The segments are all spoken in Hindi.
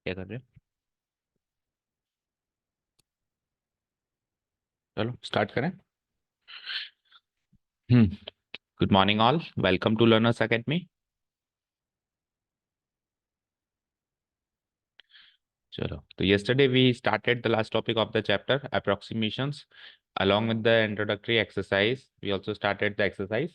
क्या कर रहे हो? चलो स्टार्ट करें। Good morning all, welcome to learners academy. चलो, तो yesterday we started the last topic of the chapter approximations. Along with the introductory exercise we also started the exercise.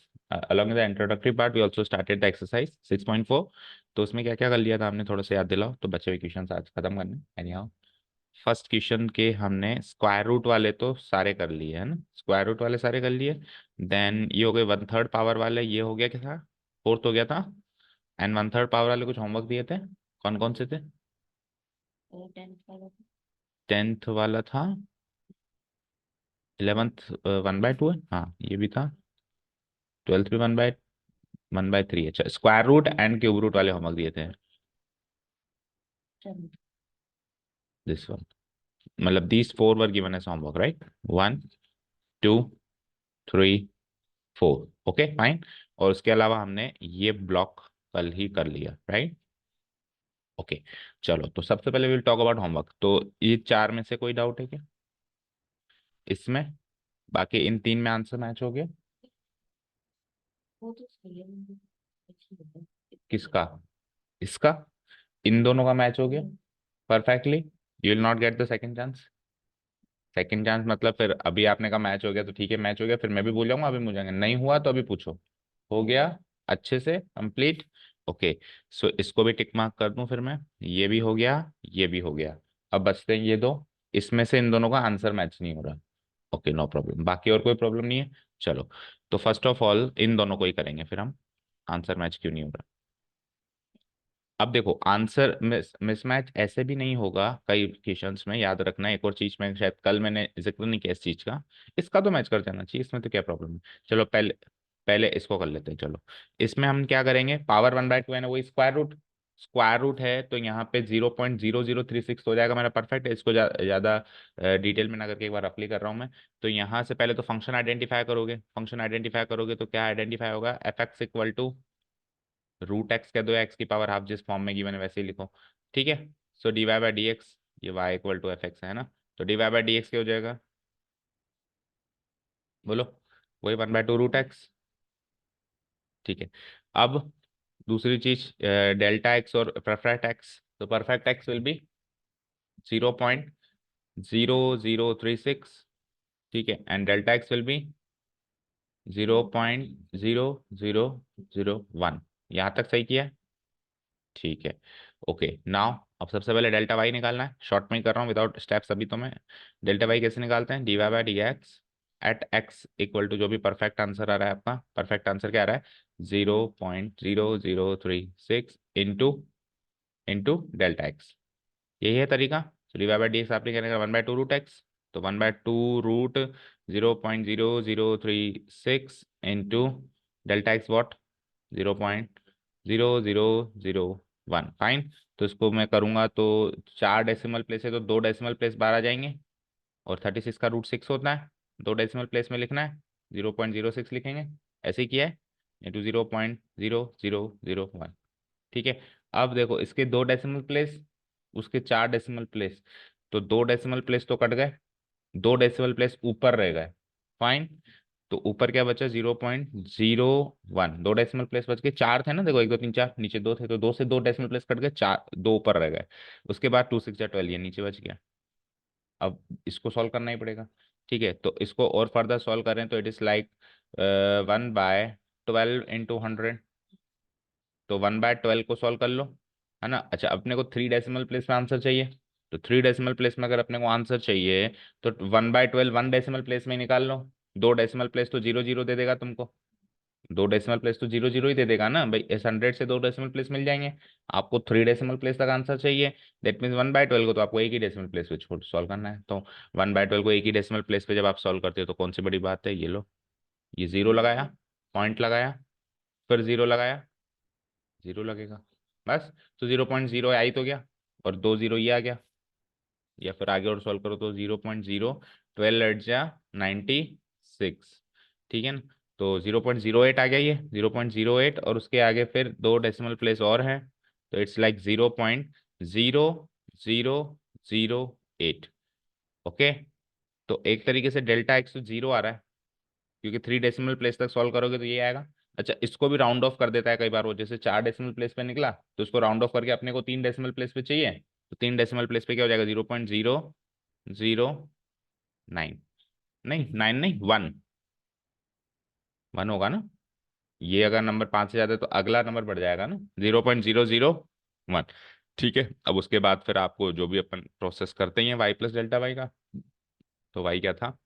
Along with the introductory part we also started the exercise 6.4. तो उसमें क्या क्या कर लिया था हमने, थोड़ा सा याद दिलाओ। तो बचे हुए क्वेश्चन आज खत्म करने। एनीहाउ, फर्स्ट क्वेश्चन के हमने स्क्वायर रूट वाले तो सारे कर लिए है ना, स्क्वायर रूट वाले सारे कर लिए। देन ये हो गए 1/3 पावर वाले, ये हो गया क्या था, फोर्थ हो गया था। एंड 1/3 पावर वाले कुछ होमवर्क दिए थे, कौन कौन से थे? टेंथ वाला था, 11th 1/2 है, हाँ ये भी था। 12th भी 1/3। अच्छा, square root and cube root वाले होमवर्क दिए थे। दिस वन, मतलब these four were given as homework, right? 1, 2, 3, 4। Okay fine. और उसके अलावा हमने ये ब्लॉक कल ही कर लिया, राइट? ओके। चलो, तो सबसे पहले विल टॉक अबाउट होमवर्क। तो ये चार में से कोई डाउट है क्या इसमें? बाकी इन तीन में आंसर मैच हो गया। किसका? इसका? इन दोनों का मैच हो गया perfectly. You will not get the second chance. Second chance मतलब फिर अभी आपने कहा मैच हो गया तो ठीक है, मैच हो गया, फिर मैं भी बोल जाऊंगा अभी मुझे नहीं हुआ तो अभी पूछो। हो गया अच्छे से कंप्लीट। ओके, सो इसको भी टिक मार्क कर दूं फिर मैं। ये भी हो गया, ये भी हो गया। अब बचते हैं ये दो, इसमें से इन दोनों का आंसर मैच नहीं हो रहा। ओके, नो प्रॉब्लम, बाकी और कोई प्रॉब्लम नहीं है। चलो, तो फर्स्ट ऑफ ऑल इन दोनों को ही करेंगे फिर हम। आंसर मैच क्यों नहीं हो रहा? अब देखो, आंसर मिसमैच ऐसे भी नहीं होगा कई क्वेश्चंस में, याद रखना। एक और चीज में शायद कल मैंने जिक्र नहीं किया इस चीज का, इसका तो मैच कर जाना चाहिए, इसमें तो क्या प्रॉब्लम है। चलो पहले पहले इसको कर लेते हैं। चलो, इसमें हम क्या करेंगे, पावर 1/2 है ना, वही स्क्वायर रूट। स्क्वायर रूट है तो यहाँ पे 0.0036 हो जाएगा मेरा, परफेक्ट है। इसको ज्यादा डिटेल में ना करके एक बार रफली कर रहा हूँ मैं। तो यहाँ से पहले तो फंक्शन आइडेंटिफाई करोगे, फंक्शन आइडेंटिफाई करोगे तो क्या आइडेंटिफाई होगा, f(x) = √x कह दो, एक्स की पावर हाफ, जिस फॉर्म में गिवन है वैसे ही लिखो। ठीक है। सो dy/dx, ये y = fx है ना, तो dy/dx क्या हो जाएगा, बोलो? वही 1/2 √x। ठीक है। अब दूसरी चीज, डेल्टा एक्स और परफेक्ट एक्स। तो परफेक्ट एक्स विल बी 0.0036। ठीक है, and delta x will B 0.0001। यहाँ तक सही किया है? ठीक है। ओके, नाउ अब सबसे पहले डेल्टा वाई निकालना है, शॉर्ट में ही कर रहा हूँ विदाउट स्टेप्स अभी तो मैं। डेल्टा वाई कैसे निकालते हैं, dy/dx at x equal to, जो भी परफेक्ट आंसर आ रहा है आपका, परफेक्ट आंसर क्या आ रहा है, 0.0036 इंटू इंटू डेल्टा एक्स। यही है तरीका। तो dy/dx आपने क्या निकाला, 1/2 √x। तो 1/2 √0.0036 into delta x what, 0.0001। Fine. तो इसको मैं करूंगा तो चार डेसिमल प्लेस है तो दो डेसिमल प्लेस बाहर आ जाएंगे, और 36 का √6 होता है, दो डेसिमल प्लेस में लिखना है, 0.06 लिखेंगे। ऐसे ही किया है, इंटू 0.0001। ठीक है। अब देखो, इसके दो डेसिमल प्लेस, उसके चार डेसिमल प्लेस, तो दो डेसिमल प्लेस तो कट गए, दो डेसिमल प्लेस ऊपर रह गए। फाइन। तो ऊपर क्या बचा, 0.01, दो डेसिमल प्लेस बच गए, चार थे ना देखो, 1 2 3 4, नीचे दो थे, तो दो से दो डेसिमल प्लेस कट गए, चार दो ऊपर रह गए। उसके बाद 2 6 12, ये नीचे बच गया। अब इसको सॉल्व करना ही पड़ेगा। ठीक है, तो इसको और फर्दर सॉल्व करें तो इट इज लाइक 1/12 × 100। तो 1/12 को सॉल्व कर लो, है ना। अच्छा, अपने को थ्री डेसिमल प्लेस में आंसर चाहिए, तो थ्री डेसिमल प्लेस में अगर अपने को आंसर चाहिए तो 1/12 वन डेसिमल प्लेस में ही निकाल लो। दो डेसिमल प्लेस तो 0 0 दे देगा तुमको, दो डेसिमल प्लेस तो 0 0 ही दे देगा ना भाई, इस 100 से दो डेसिमल प्लेस मिल जाएंगे। आपको थ्री डेसिमल प्लेस तक आंसर चाहिए, दैट मीन्स 1/12 को तो आपको एक ही डेसिमल प्लेस पे छोड़ सॉल्व करना है। तो 1/12 को एक ही डेसिमल प्लेस पे जब आप सॉल्व करते हो तो कौन सी बड़ी बात है, ये लो, ये जीरो लगाया, पॉइंट लगाया, फिर जीरो लगाया, जीरो लगेगा बस। तो 0.0 तो गया, और दो जीरो ये आ गया, या फिर आगे और सॉल्व करो तो 0.012 8 जा 96। ठीक है ना, तो 0.08 आ गया, ये 0.08, और उसके आगे फिर दो डेसिमल प्लेस और है, तो इट्स लाइक 0.008। ओके, तो एक तरीके से डेल्टा एक्स तो जीरो आ रहा है, क्योंकि 3 डेसिमल प्लेस तक सॉल्व करोगे तो ये आएगा। अच्छा, इसको भी राउंड ऑफ कर देता है कई बार वो, जैसे 4 डेसिमल प्लेस पे निकला तो उसको राउंड ऑफ करके अपने को 3 डेसिमल प्लेस पे चाहिए, तो 3 डेसिमल प्लेस पे क्या हो जाएगा, 0.009। नहीं, 9 नहीं, 1। 1 होगा ना, ये अगर नंबर 5 से ज्यादा है तो अगला नंबर बढ़ जाएगा ना, 0.001। ठीक है, अब उसके बाद फिर आपको जो भी अपन प्रोसेस करते हैं वाई प्लस डेल्टा वाई का, तो वाई क्या था,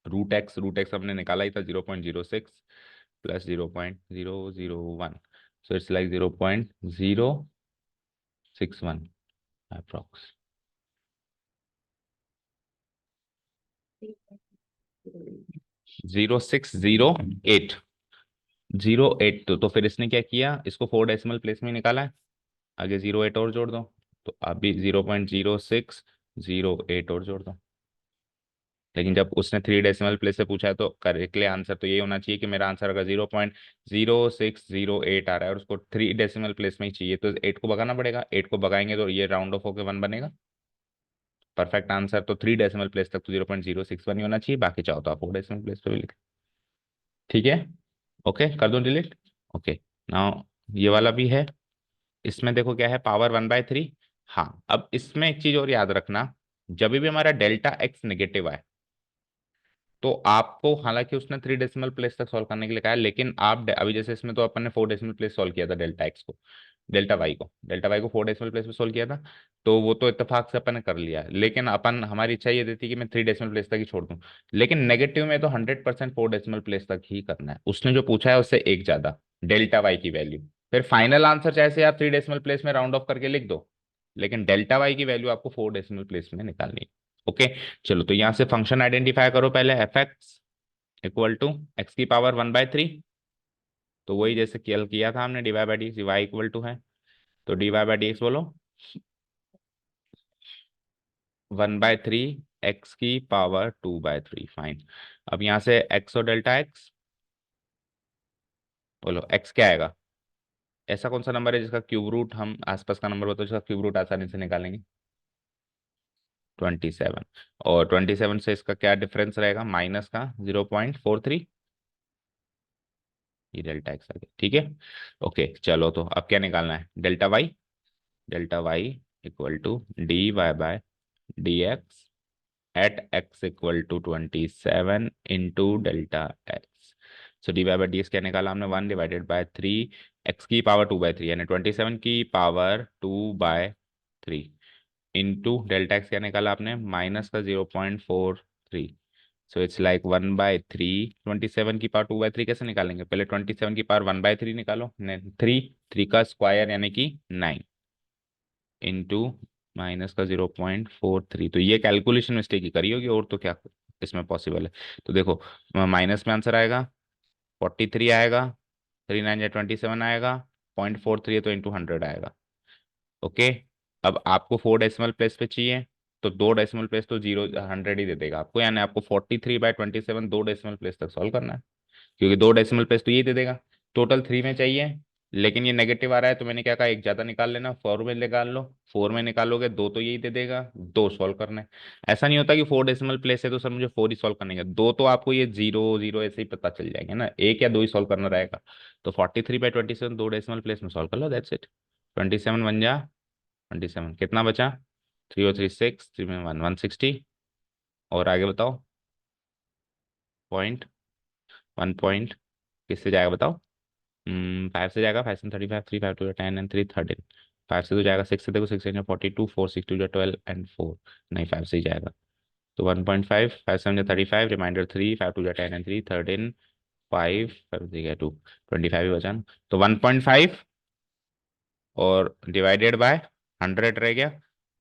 रूट एक्स हमने निकाला ही था, 0.06 plus 0.001, so it's like 0.061 approx. 0.608। 0.8, तो फिर इसने क्या किया, इसको 4 डेसिमल प्लेस में निकाला है, आगे 0.8 और जोड़ दो, तो अभी 0.0608 और जोड़ दो। लेकिन जब उसने 3 डेसिमल प्लेस से पूछा है तो करेक्टली आंसर तो ये होना चाहिए कि मेरा आंसर अगर 0.0608 आ रहा है और उसको 3 डेसिमल प्लेस में ही चाहिए, तो 8 को भगाना पड़ेगा, 8 को भगाएंगे तो ये राउंड ऑफ होकर 1 बनेगा। परफेक्ट आंसर तो 3 डेसिमल प्लेस तक तो 0.061 ही होना चाहिए, बाकी चाहो तो आप 4 डेसिमल प्लेस पे भी लिख। ठीक है, ओके कर दो डिलीट। ओके, नाउ ये वाला भी है, इसमें देखो क्या है, पावर 1/3। हाँ, अब इसमें एक चीज और याद रखना, जब भी हमारा डेल्टा एक्स नेगेटिव आए तो आपको, हालांकि उसने 3 डेसिमल प्लेस तक सॉल्व करने के लिए कहा है, लेकिन आप अभी जैसे इसमें तो अपन ने 4 डेसिमल प्लेस सॉल्व किया था डेल्टा एक्स को, डेल्टा वाई को 4 डेसिमल प्लेस में सोल्व किया था, तो वो तो इत्तेफाक से अपन ने कर लिया है, लेकिन अपन, हमारी इच्छा ये देती कि मैं 3 डेसिमल प्लेस तक ही छोड़ दूं, लेकिन नेगेटिव में तो 100% 4 डेसिमल प्लेस तक ही करना है, उसने जो पूछा है उससे एक ज्यादा, डेल्टा वाई की वैल्यू। फिर फाइनल आंसर चाहे से आप 3 डेसिमल प्लेस में राउंड ऑफ करके लिख दो, लेकिन डेल्टा वाई की वैल्यू आपको 4 डेसिमल प्लेस में निकालनी है। ओके, चलो तो यहां से फंक्शन आइडेंटिफाई करो पहले, f x equal to x की पावर 1/3, तो वही जैसे कल किया था हमने, d y by d x, y equal to है, तो d y by d x बोलो 1/3 एक्स की पावर 2/3, फाइन। अब यहाँ से एक्स और डेल्टा एक्स बोलो, एक्स क्या आएगा, ऐसा कौन सा नंबर है जिसका क्यूब रूट, हम आसपास का नंबर बताओ जिसका क्यूब रूट आसानी से निकालेंगे, 27। और 27 से इसका क्या डिफरेंस रहेगा, माइनस का 0.43, ये डेल्टा एक्स आ गया। ठीक है, ओके चलो, तो अब क्या निकालना है, delta y equal to d y by d x at x equal to 27 into delta x. So d y by d x क्या निकाला हमने, 1/3 एक्स की पावर 2/3 यानी 27 की पावर 2/3 इंटू डेल्टा एक्स क्या निकाला आपने, माइनस का 0.43, सो इट्स लाइक 1/3। 27 की पावर 2/3 कैसे निकालेंगे, पहले 27 की पावर 1/3 निकालो, थ्री, थ्री का स्क्वायर यानी कि 9 इंटू माइनस का 0.43, तो ये कैलकुलेशन मिस्टेक ही करी होगी, और तो क्या इसमें पॉसिबल है। तो देखो, माइनस में आंसर आएगा 43 आएगा, 3 9 या 27 आएगा, 0.43 है तो इंटू 100 आएगा। ओके, अब आपको 4 डेसिमल प्लेस पे चाहिए, तो 2 डेसिमल प्लेस तो 100 ही दे देगा आपको, यानी आपको 43/27 2 डेसिमल प्लेस तक सॉल्व करना है, क्योंकि 2 डेसिमल प्लेस तो ये दे देगा, टोटल 3 में चाहिए, लेकिन ये नेगेटिव आ रहा है तो मैंने क्या कहा, एक ज्यादा निकाल लेना, 4 में निकाल लो, 4 में निकालोगे दो तो यही दे देगा, दो सॉल्व करना है। ऐसा नहीं होता कि 4 डेसिमल प्लेस है तो सर मुझे 4 ही सॉल्व करने का, दो तो आपको ये 0 0 ऐसे ही पता चल जाएंगे ना, एक या दो ही सॉल्व करना रहेगा, तो 43/27 2 डेसिमल प्लेस में सॉल्व कर लो, दैट्स इट। 27 बन जा, 27 कितना बचा, 3 और 3 6, 3 में 160, और आगे बताओ, पॉइंट 1 पॉइंट किससे जाएगा बताओ, 5 से जाएगा, 5 से 35, 3 5 2 10 एंड 3 13, 5 से तो जाएगा, 6 से देखो, 6 42, 4 6 2 12 एंड 4, नहीं 5 से ही जाएगा, तो 1.5, 5 7 35, रिमाइंडर 3, 5 2 10 एंड 3 13, 5 5 2, 25 ही बचा ना, तो 1.5 और डिवाइडेड बाय 100 रह गया,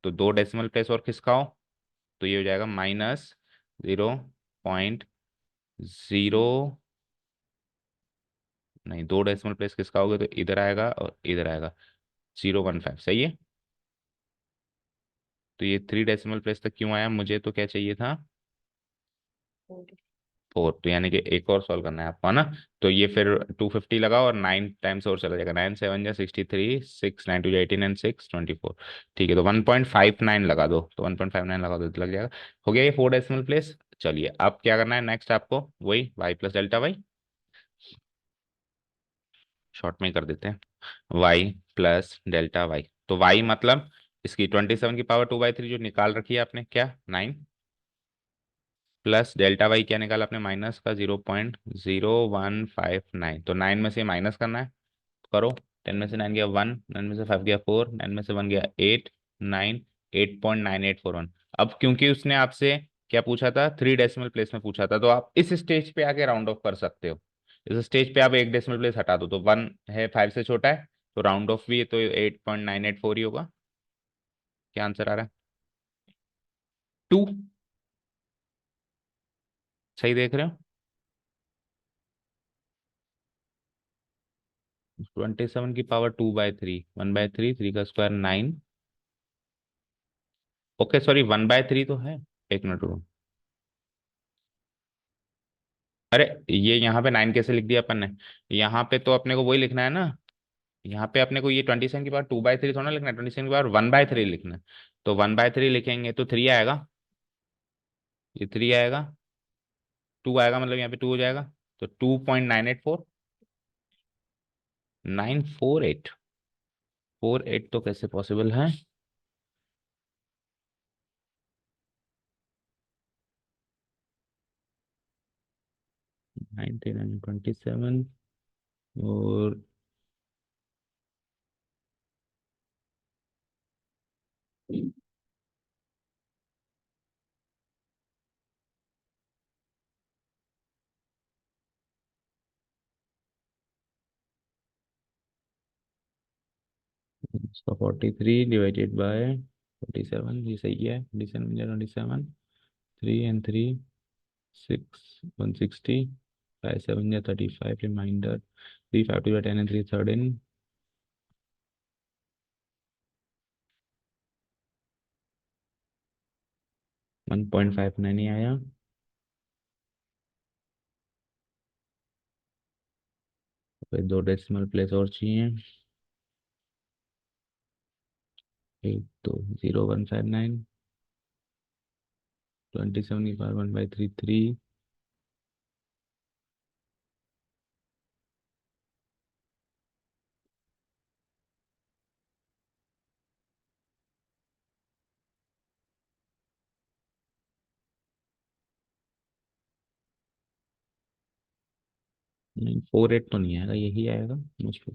तो 2 डेसिमल प्लेस और खिसकाओ, तो ये हो जाएगा -0.0, नहीं 2 डेसिमल प्लेस खिसकाओगे तो इधर आएगा और इधर आएगा, 0.15, सही है। तो ये 3 डेसिमल प्लेस तक क्यों आया, मुझे तो क्या चाहिए था, फोर, तो यानी कि एक और सॉल्व करना है आपको, है ना। तो ये फिर 250 लगाओ और 9 टाइम्स और चला जाएगा, 9 7 जा 63, 6 9 2 18 एंड 6 24। ठीक है, तो 1.59 लगा दो, तो 1.59 लगा दो तो लग जाएगा। हो गया ये 4 डेसिमल प्लेस। चलिए अब क्या करना है नेक्स्ट आपको, वही y plus delta y, short में ही कर देते हैं, वाई प्लस डेल्टा वाई। तो वाई मतलब इसकी 27 की पावर 2/3 जो निकाल रखी है आपने, क्या 9, प्लस डेल्टा वाई क्या निकाला आपने, माइनस का 0.0159, तो 9 में से माइनस करना है, करो। 10 में से 9 गया 1, 9 में से 5 गया 4, 9 में से 1 गया 8, 9, 8.9841। अब क्योंकि उसने आपसे क्या पूछा था, 3 डेसिमल प्लेस में पूछा था, तो आप इस स्टेज पे आके राउंड ऑफ कर सकते हो। इस स्टेज पे आप 1 डेसिमल प्लेस हटा दो, तो 1 है 5 से छोटा है, तो राउंड ऑफ भी है, तो 8.984 ही होगा। क्या आंसर आ रहा है, 2। सही देख रहे हो, 27 की पावर 2/3, 1/3, 3 का स्क्वायर 9। ओके सॉरी, 1/3 तो है, एक मिनट रुको। अरे ये यहाँ पे 9 कैसे लिख दिया अपन ने, यहाँ पे तो अपने को वही लिखना है ना, यहाँ पे अपने को ये 27 की पावर 2/3 थोड़ा लिखना है, 27 की पावर 1/3 लिखना है। तो 1/3 लिखेंगे तो 3 आएगा, ये 3 आएगा, 2 आएगा, मतलब यहाँ पे 2 हो जाएगा, तो 2.984, 948, तो कैसे पॉसिबल है। 1927 और 43 डिवाइडेड बाय 47, ये सही है, 27 3 एंड 3, 6, 160, 5 7 या 35, रिमाइंडर 3 5 2 10 एंड 3 13, 1.59 ही आया। फिर 2 डेसिमल प्लेस और चाहिए, एक तो 0159, 27 की पावर 1/3 3। नहीं 48 तो नहीं आएगा, यही आएगा मुझको।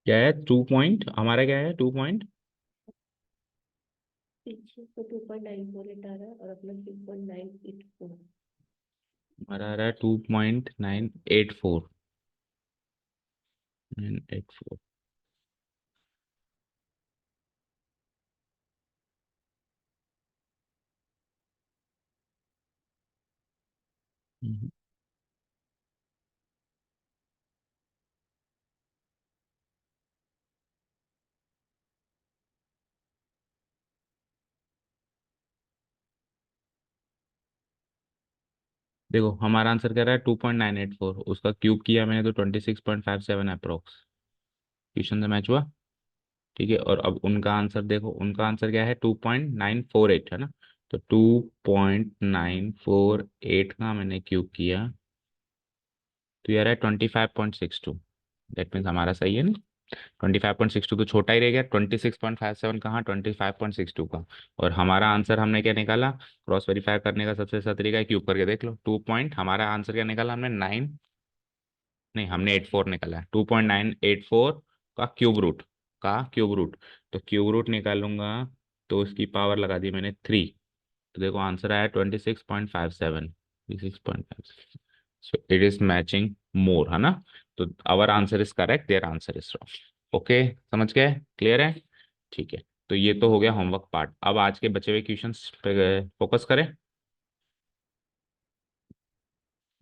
क्या है 2 पॉइंट, हमारा क्या है 2 पॉइंट, पीछे तो 2.94 आ रहा है और अपना 3.984। हमारा आ रहा है 2.984, 984। देखो हमारा आंसर कह रहा है 2.984, उसका क्यूब किया मैंने तो 26.57 अप्रोक्स, क्वेश्चन से मैच हुआ। ठीक है, और अब उनका आंसर देखो, उनका आंसर क्या है 2.948, है ना। तो 2.948 का मैंने क्यूब किया, तो यार है 25.62, दैट मीन्स हमारा सही है ना। 25.62 तो छोटा ही रह गया, 26.57 कहाँ, 25.62 का। और हमारा आंसर हमने क्या निकाला, क्रॉस वेरीफाई करने का सबसे अच्छा तरीका है, क्यूब करके देख लो। 2 पॉइंट, हमारा आंसर क्या निकाला हमने, 9, नहीं हमने 84 निकाला है, 2.984 का क्यूब रूट, तो क्यूब रूट निकालूंगा, तो इसकी पावर लगा दी मैंने 3, तो देखो आंसर आया 26.57, 26.5, so it is matching more, है ना। तो our answer is correct, there answer is wrong. Okay, समझ गए, क्लियर है, ठीक है। तो ये तो हो गया होमवर्क पार्ट। अब आज के बचे हुए क्वेश्चंस पे फोकस करें।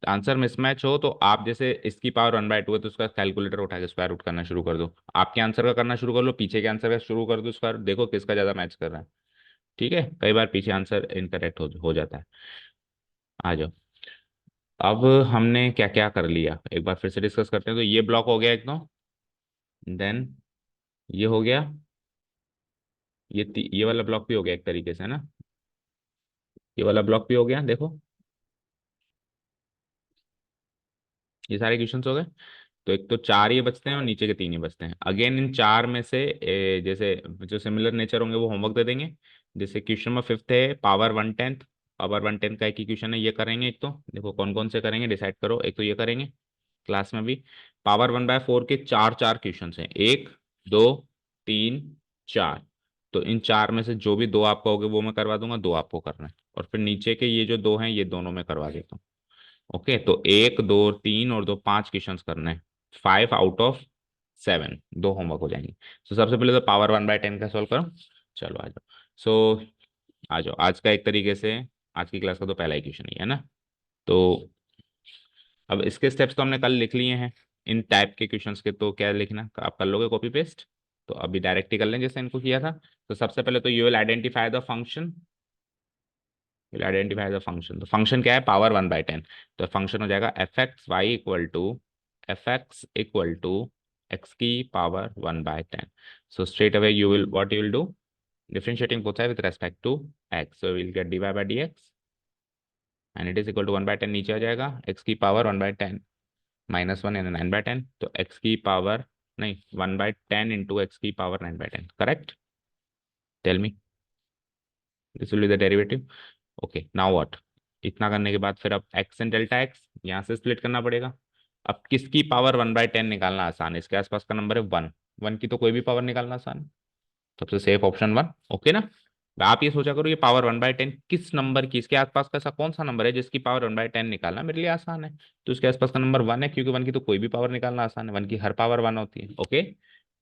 आंसर मिसमैच हो तो आप, जैसे इसकी पावर 1/2 है तो उसका कैलकुलेटर उठा के स्क्वायर रूट करना शुरू कर दो, आपके आंसर का करना शुरू कर लो, पीछे के आंसर का शुरू कर दो स्क्वायर, देखो किसका ज्यादा मैच कर रहा है। ठीक है, कई बार पीछे आंसर इनकरेक्ट हो जाता है। आ जाओ। अब हमने क्या क्या कर लिया, एक बार फिर से डिस्कस करते हैं। तो ये ब्लॉक हो गया एक तो, देन ये हो गया, ये वाला ब्लॉक भी हो गया एक तरीके से, है ना। ये वाला ब्लॉक भी हो गया, देखो ये सारे क्वेश्चंस हो गए। तो एक तो चार ही बचते हैं और नीचे के तीन ही बचते हैं। अगेन इन चार में से जैसे जो सिमिलर नेचर होंगे वो होमवर्क दे देंगे। जैसे क्वेश्चन नंबर 5 है, पावर 1/10, पावर 1/10 का एक ही क्वेश्चन है, ये करेंगे। एक तो देखो कौन कौन से करेंगे, डिसाइड करो। एक तो ये करेंगे क्लास में भी। पावर 1/4 के चार चार क्वेश्चन हैं, 1, 2, 3, 4। तो इन चार में से जो भी दो आपका होगे वो मैं करवा दूंगा, दो आपको करना है। और फिर नीचे के ये जो दो हैं ये दोनों मैं करवा देता हूँ। ओके, तो 1, 2, 3 और 2, 5 क्वेश्चंस करने हैं। 5 आउट ऑफ 7, दो होमवर्क हो जाएंगे। तो सबसे पहले तो पावर 1/10 का सॉल्व करो। चलो आ जाओ। सो आ जाओ, आज का एक तरीके से आज की क्लास का तो पहला ही क्वेश्चन ही है ना। तो अब इसके स्टेप्स तो हमने कल लिख लिए हैं। इन टाइप के क्वेश्चंस के तो क्या लिखना, आप कर लोगे कॉपी पेस्ट। तो अभी डायरेक्ट ही कर लें जैसे इनको किया था। तो सबसे पहले तो you will identify the function, will identify the function. तो फंक्शन क्या है, पावर 1/10। तो फंक्शन हो जाएगा एफ एक्स एक्स की power 1/10। So straight away you will what you will do, differentiating both sides with respect to x, so we'll get dy by dx and it is equal to 1/10, नीचे आ जाएगा x की पावर 1/10 -1 यानी 9/10, तो x की पावर, नहीं 1/10 इंटू एक्स की power 9/10, correct. Tell me, this will be the derivative. Okay, now what, इतना करने के बाद फिर अब x एंड डेल्टा x यहाँ से स्प्लिट करना पड़ेगा। अब किसकी पावर 1/10 निकालना आसान है, इसके आसपास का नंबर है 1, 1 की तो कोई भी पावर निकालना आसान है, सबसे सेफ ऑप्शन 1। ओके ना। आप ये सोचा करो ये पावर 1/10 किस नंबर की, इसके आसपास का ऐसा कौन सा नंबर है जिसकी पावर 1/10 निकालना मेरे लिए आसान है। तो इसके आसपास का नंबर 1 है, क्योंकि 1 की तो कोई भी पावर निकालना आसान है, 1 की हर पावर 1 होती है। Okay,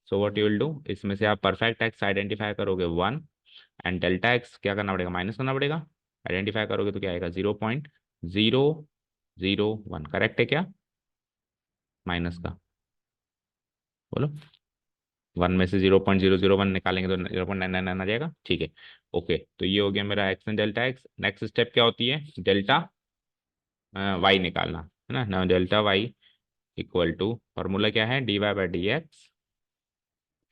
so what you will do, इसमें से आप परफेक्ट एक्स आइडेंटिफाई करोगे 1, एंड डेल्टा एक्स क्या करना पड़ेगा, माइनस करना पड़ेगा। आइडेंटिफाई करोगे तो क्या आएगा, 0.001, करेक्ट है क्या, माइनस का, बोलो। 1 में से 0.001 निकालेंगे तो 0.999 आ जाएगा, ठीक है। ओके, तो ये हो गया मेरा x and delta x. Next step क्या होती है, डेल्टा वाई निकालना, है ना। ना delta y equal to, formula क्या है, d y by d x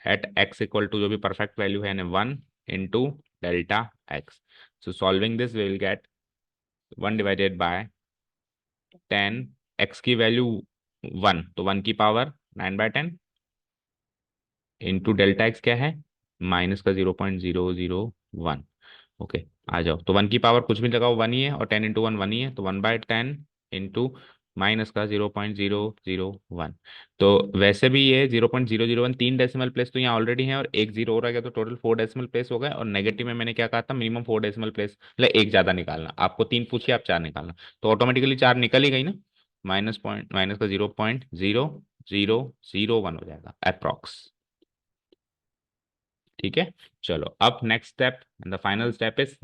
at x equal to जो भी परफेक्ट वैल्यू है 1 into delta x. So solving this will get 1/10, x की वैल्यू 1, तो 1 की पावर 9/10 इंटू डेल्टा एक्स क्या है, माइनस का 0.001। ओके, आ जाओ। तो 1 की पावर कुछ भी लगाओ 1 ही है, और 10 इंटू 1 1 ही है, तो 1/10 इंटू माइनस का 0.001। तो वैसे भी ये 0.001 तीन डेसिमल प्लेस तो यहाँ ऑलरेडी है, और एक जीरो हो रहा है, तो टोटल 4 डेसिमल प्लेस हो गए। और नेगेटिव में मैंने क्या कहा था, मिनिमम 4 डेसिमल प्लेस, मतलब एक ज्यादा निकालना, आपको 3 पूछिए आप 4 निकालना, तो ऑटोमेटिकली 4 निकल ही गई ना। माइनस का 0.0001 हो जाएगा अप्रॉक्स। ठीक है, चलो अब next step, the final step is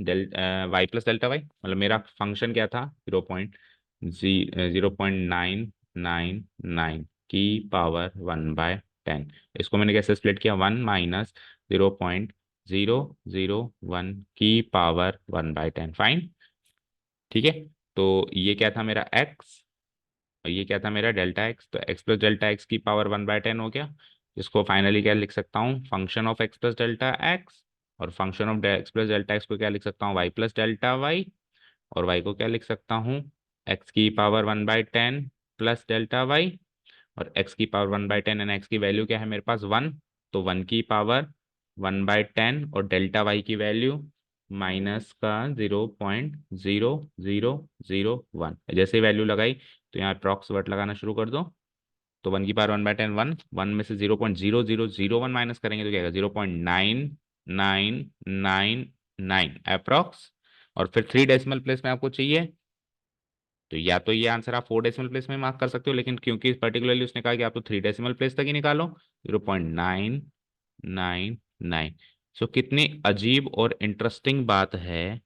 y plus delta y. मतलब मेरा फंक्शन क्या था, 0.999 की पावर 1/10। इसको मैंने कैसे स्प्लिट किया, 1 माइनस 0.001 की पावर 1/10, फाइन। ठीक है, तो ये क्या था मेरा x, और ये क्या था मेरा डेल्टा एक्स। तो एक्स प्लस डेल्टा एक्स की पावर 1/10 हो गया। इसको फाइनली क्या लिख सकता हूँ, function of x plus delta x. और function of x plus delta x को क्या लिख सकता हूँ, वाई प्लस डेल्टा वाई। और वाई को क्या लिख सकता हूँ, एक्स की पावर 1/10 प्लस डेल्टा वाई। और x की पावर 1/10 एंड x की वैल्यू क्या है मेरे पास 1, तो 1 की पावर 1/10 और डेल्टा y की वैल्यू माइनस का 0.0001। जैसे वैल्यू लगाई तो यहाँ अप्रॉक्स वर्ड लगाना शुरू कर दो। तो 1 की पावर 1/10 1, 1 में से 0.0001 माइनस करेंगे तो क्या आएगा 0.9999 अप्रॉक्स। और फिर 3 डेसिमल प्लेस में आपको चाहिए, तो या तो ये आंसर आप 4 डेसिमल प्लेस में मार्क कर सकते हो, लेकिन क्योंकि पर्टिकुलरली उसने कहा कि आप तो 3 डेसिमल प्लेस तक ही निकालो, 0.999। सो कितनी अजीब और इंटरेस्टिंग बात है,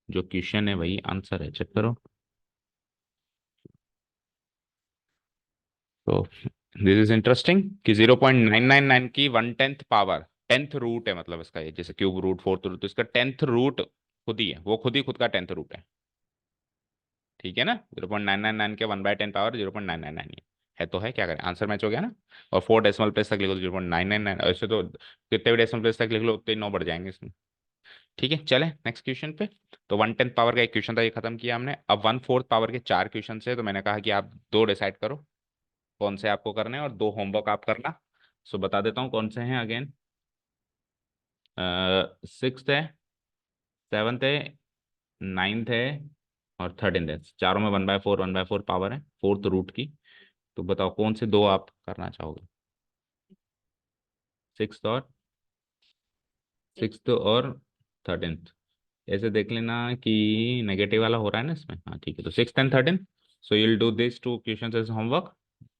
जो क्वेश्चन है वही आंसर है, चेक करो। तो दिस इज इंटरेस्टिंग कि 0.999 की 1/10 पावर, 10th रूट है, मतलब इसका ये जैसे क्यूब रूट, 4th रूट, तो इसका 10th रूट खुद ही है, वो खुद ही खुद का 10th रूट है। ठीक है ना, 0.999 के 1/10 पावर 0.999 है तो है, क्या करें, आंसर मैच हो गया ना। और 4 डेसिमल प्लेस तक लिखो तो 0.999, ऐसे तो कितने भी डेसिमल प्लेस तक लिख लो उतने 9 बढ़ जाएंगे इसमें। ठीक है, चले नेक्स्ट क्वेश्चन पे। तो 1/10 पावर का एक क्वेश्चन था, ये खत्म किया हमने। अब 1/4 पावर के 4 क्वेश्चन है, तो मैंने कहा कि आप दो डिसाइड करो कौन से आपको करने हैं और दो होमवर्क आप करना। सो बता देता हूँ कौन से हैं अगेन। 6th है, 7th है, 9th है और 13th है। चारों में 1/4 पावर है, 4th रूट की। तो बताओ कौन से दो आप करना चाहोगे। 6th और 13th। ऐसे देख लेना कि नेगेटिव वाला हो रहा है ना इसमें, हाँ ठीक है। तो 6th and 13th, so you'll do this to question as homework.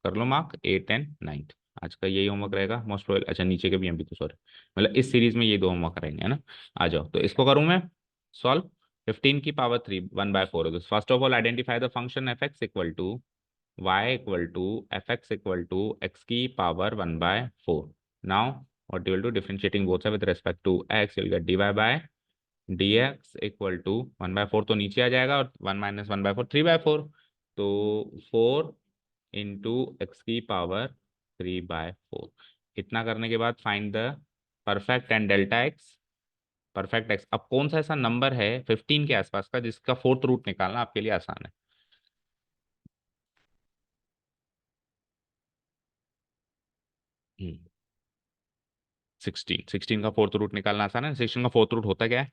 कर लो मार्क 8 एंड 9th। आज का यही होमवर्क रहेगा मोस्ट प्रोबेबल। अच्छा नीचे के भी हम भी, तो सॉरी, मतलब इस सीरीज में ये दो होमवर्क रहेंगे, है ना। आ जाओ, तो इसको करूँ मैं सॉल्व। 15 की power 3 1/4। First of all identify the function f x equal to y equal to f x equal to x की power 1/4। Now what you will do, differentiating both sides with respect to x, you will get dy by dx equal to 1/4, तो नीचे आ जाएगा, और 1 माइनस 1/4 3/4। तो 4 इंटू एक्स की पावर 3/4। इतना करने के बाद find the perfect and delta x. Perfect x, अब कौन सा ऐसा नंबर है 15 के आसपास का जिसका 4th रूट निकालना आपके लिए आसान है। हम्म 16 का 4th रूट निकालना आसान है। 16 का 4th रूट होता क्या है,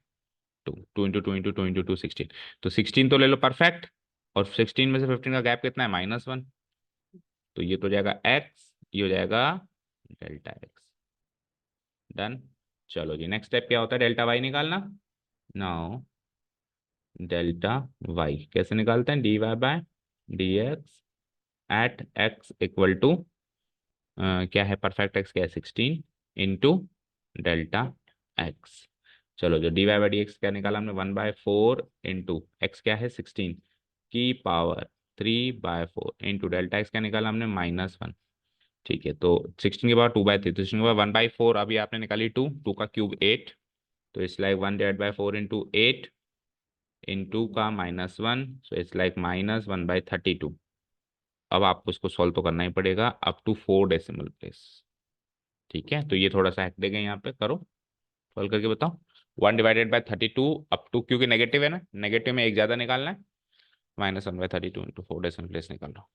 2, 2 इंटू 2 16। तो 16 तो ले लो परफेक्ट, और 16 में से 15 का गैप कितना है -1, तो ये तो हो जाएगा एक्स, ये हो जाएगा डेल्टा एक्स। डन। चलो जी, नेक्स्ट स्टेप क्या होता है, डेल्टा वाई निकालना। नाउ डेल्टा वाई कैसे निकालते हैं, dy/dx at x equal to क्या है, परफेक्ट एक्स क्या है 16 इंटू डेल्टा एक्स। चलो, जो dy/dx क्या निकाला हमने, 1/4 इंटू एक्स क्या है 16 की पावर 3/4 इंटू डेल्टा एक्स क्या निकाला हमने -1। ठीक है, तो 16 के बाद 2/3, तो 16 के बाद 1/4, अभी आपने निकाली 2, 2 का क्यूब 8, तो इट्स लाइक 1/4 इंटू 8 इंटू का -1, सो इट्स लाइक -1/32। अब आपको इसको सॉल्व तो करना ही पड़ेगा अप टू 4 डेसिमल प्लेस। ठीक है, तो ये थोड़ा सा हैक देगा, यहाँ पे करो, सॉल्व करके बताओ। 1/32 अप टू, क्योंकि नेगेटिव है ना, नेगेटिव में एक ज़्यादा निकालना है, -1/32 इंटू 4 डेसिमल प्लेस निकाल लो।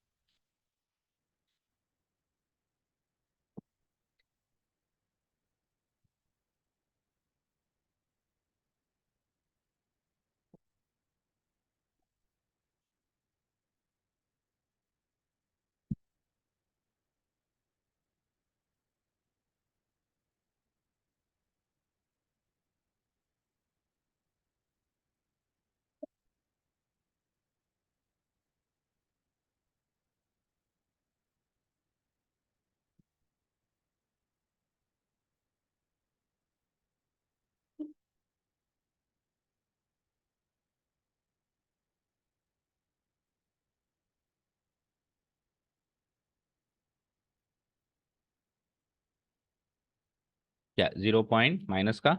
क्या 0 पॉइंट माइनस का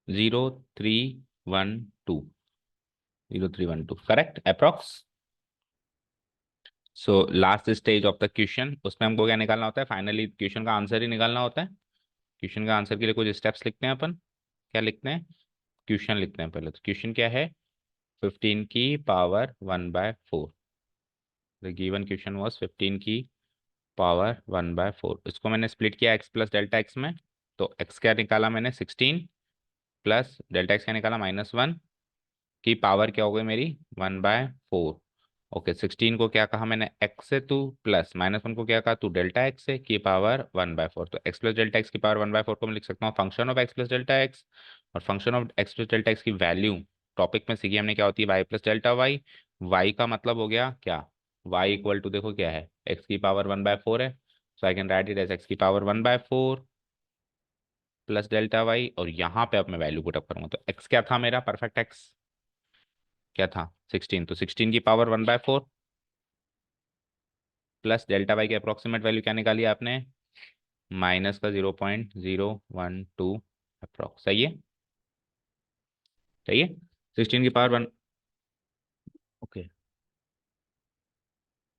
0312, 0312 correct approx. So last stage of the question, उसमें हमको क्या निकालना होता है, फाइनली क्वेश्चन का आंसर ही निकालना होता है। क्वेश्चन का आंसर के लिए कुछ स्टेप्स लिखते हैं अपन। क्या लिखते हैं, क्वेश्चन लिखते हैं पहले। तो क्वेश्चन क्या है, 15 की power 1/4। The given question was 15 की पावर 1/4। इसको मैंने स्प्लिट किया x प्लस डेल्टा एक्स में, तो x क्या निकाला मैंने 16 प्लस डेल्टा एक्स क्या निकाला -1 की पावर क्या हो गई मेरी 1/4। ओके 16 को क्या कहा मैंने x से टू, प्लस -1 को क्या कहा टू डेल्टा एक्स से की पावर 1/4। तो x प्लस डेल्टा एक्स की पावर 1/4 को मैं लिख सकता हूँ function of x plus delta x, और function of x plus delta x की वैल्यू टॉपिक में सीखी हमने क्या होती है y plus delta y. y का मतलब हो गया क्या, y इक्वल टू देखो क्या है x की पावर 1/4 है, so I can write it as x की पावर 1/4 प्लस डेल्टा वाई, और यहाँ पे अब मैं वैल्यू पुट अप करूंगा। तो x क्या था मेरा, परफेक्ट x क्या था 16, तो 16 की पावर 1/4 प्लस डेल्टा वाई की अप्रोक्सीमेट वैल्यू क्या निकाली आपने, माइनस का 0.012 अप्रोक्स। सही है, सही है। 16 की पावर 1, ओके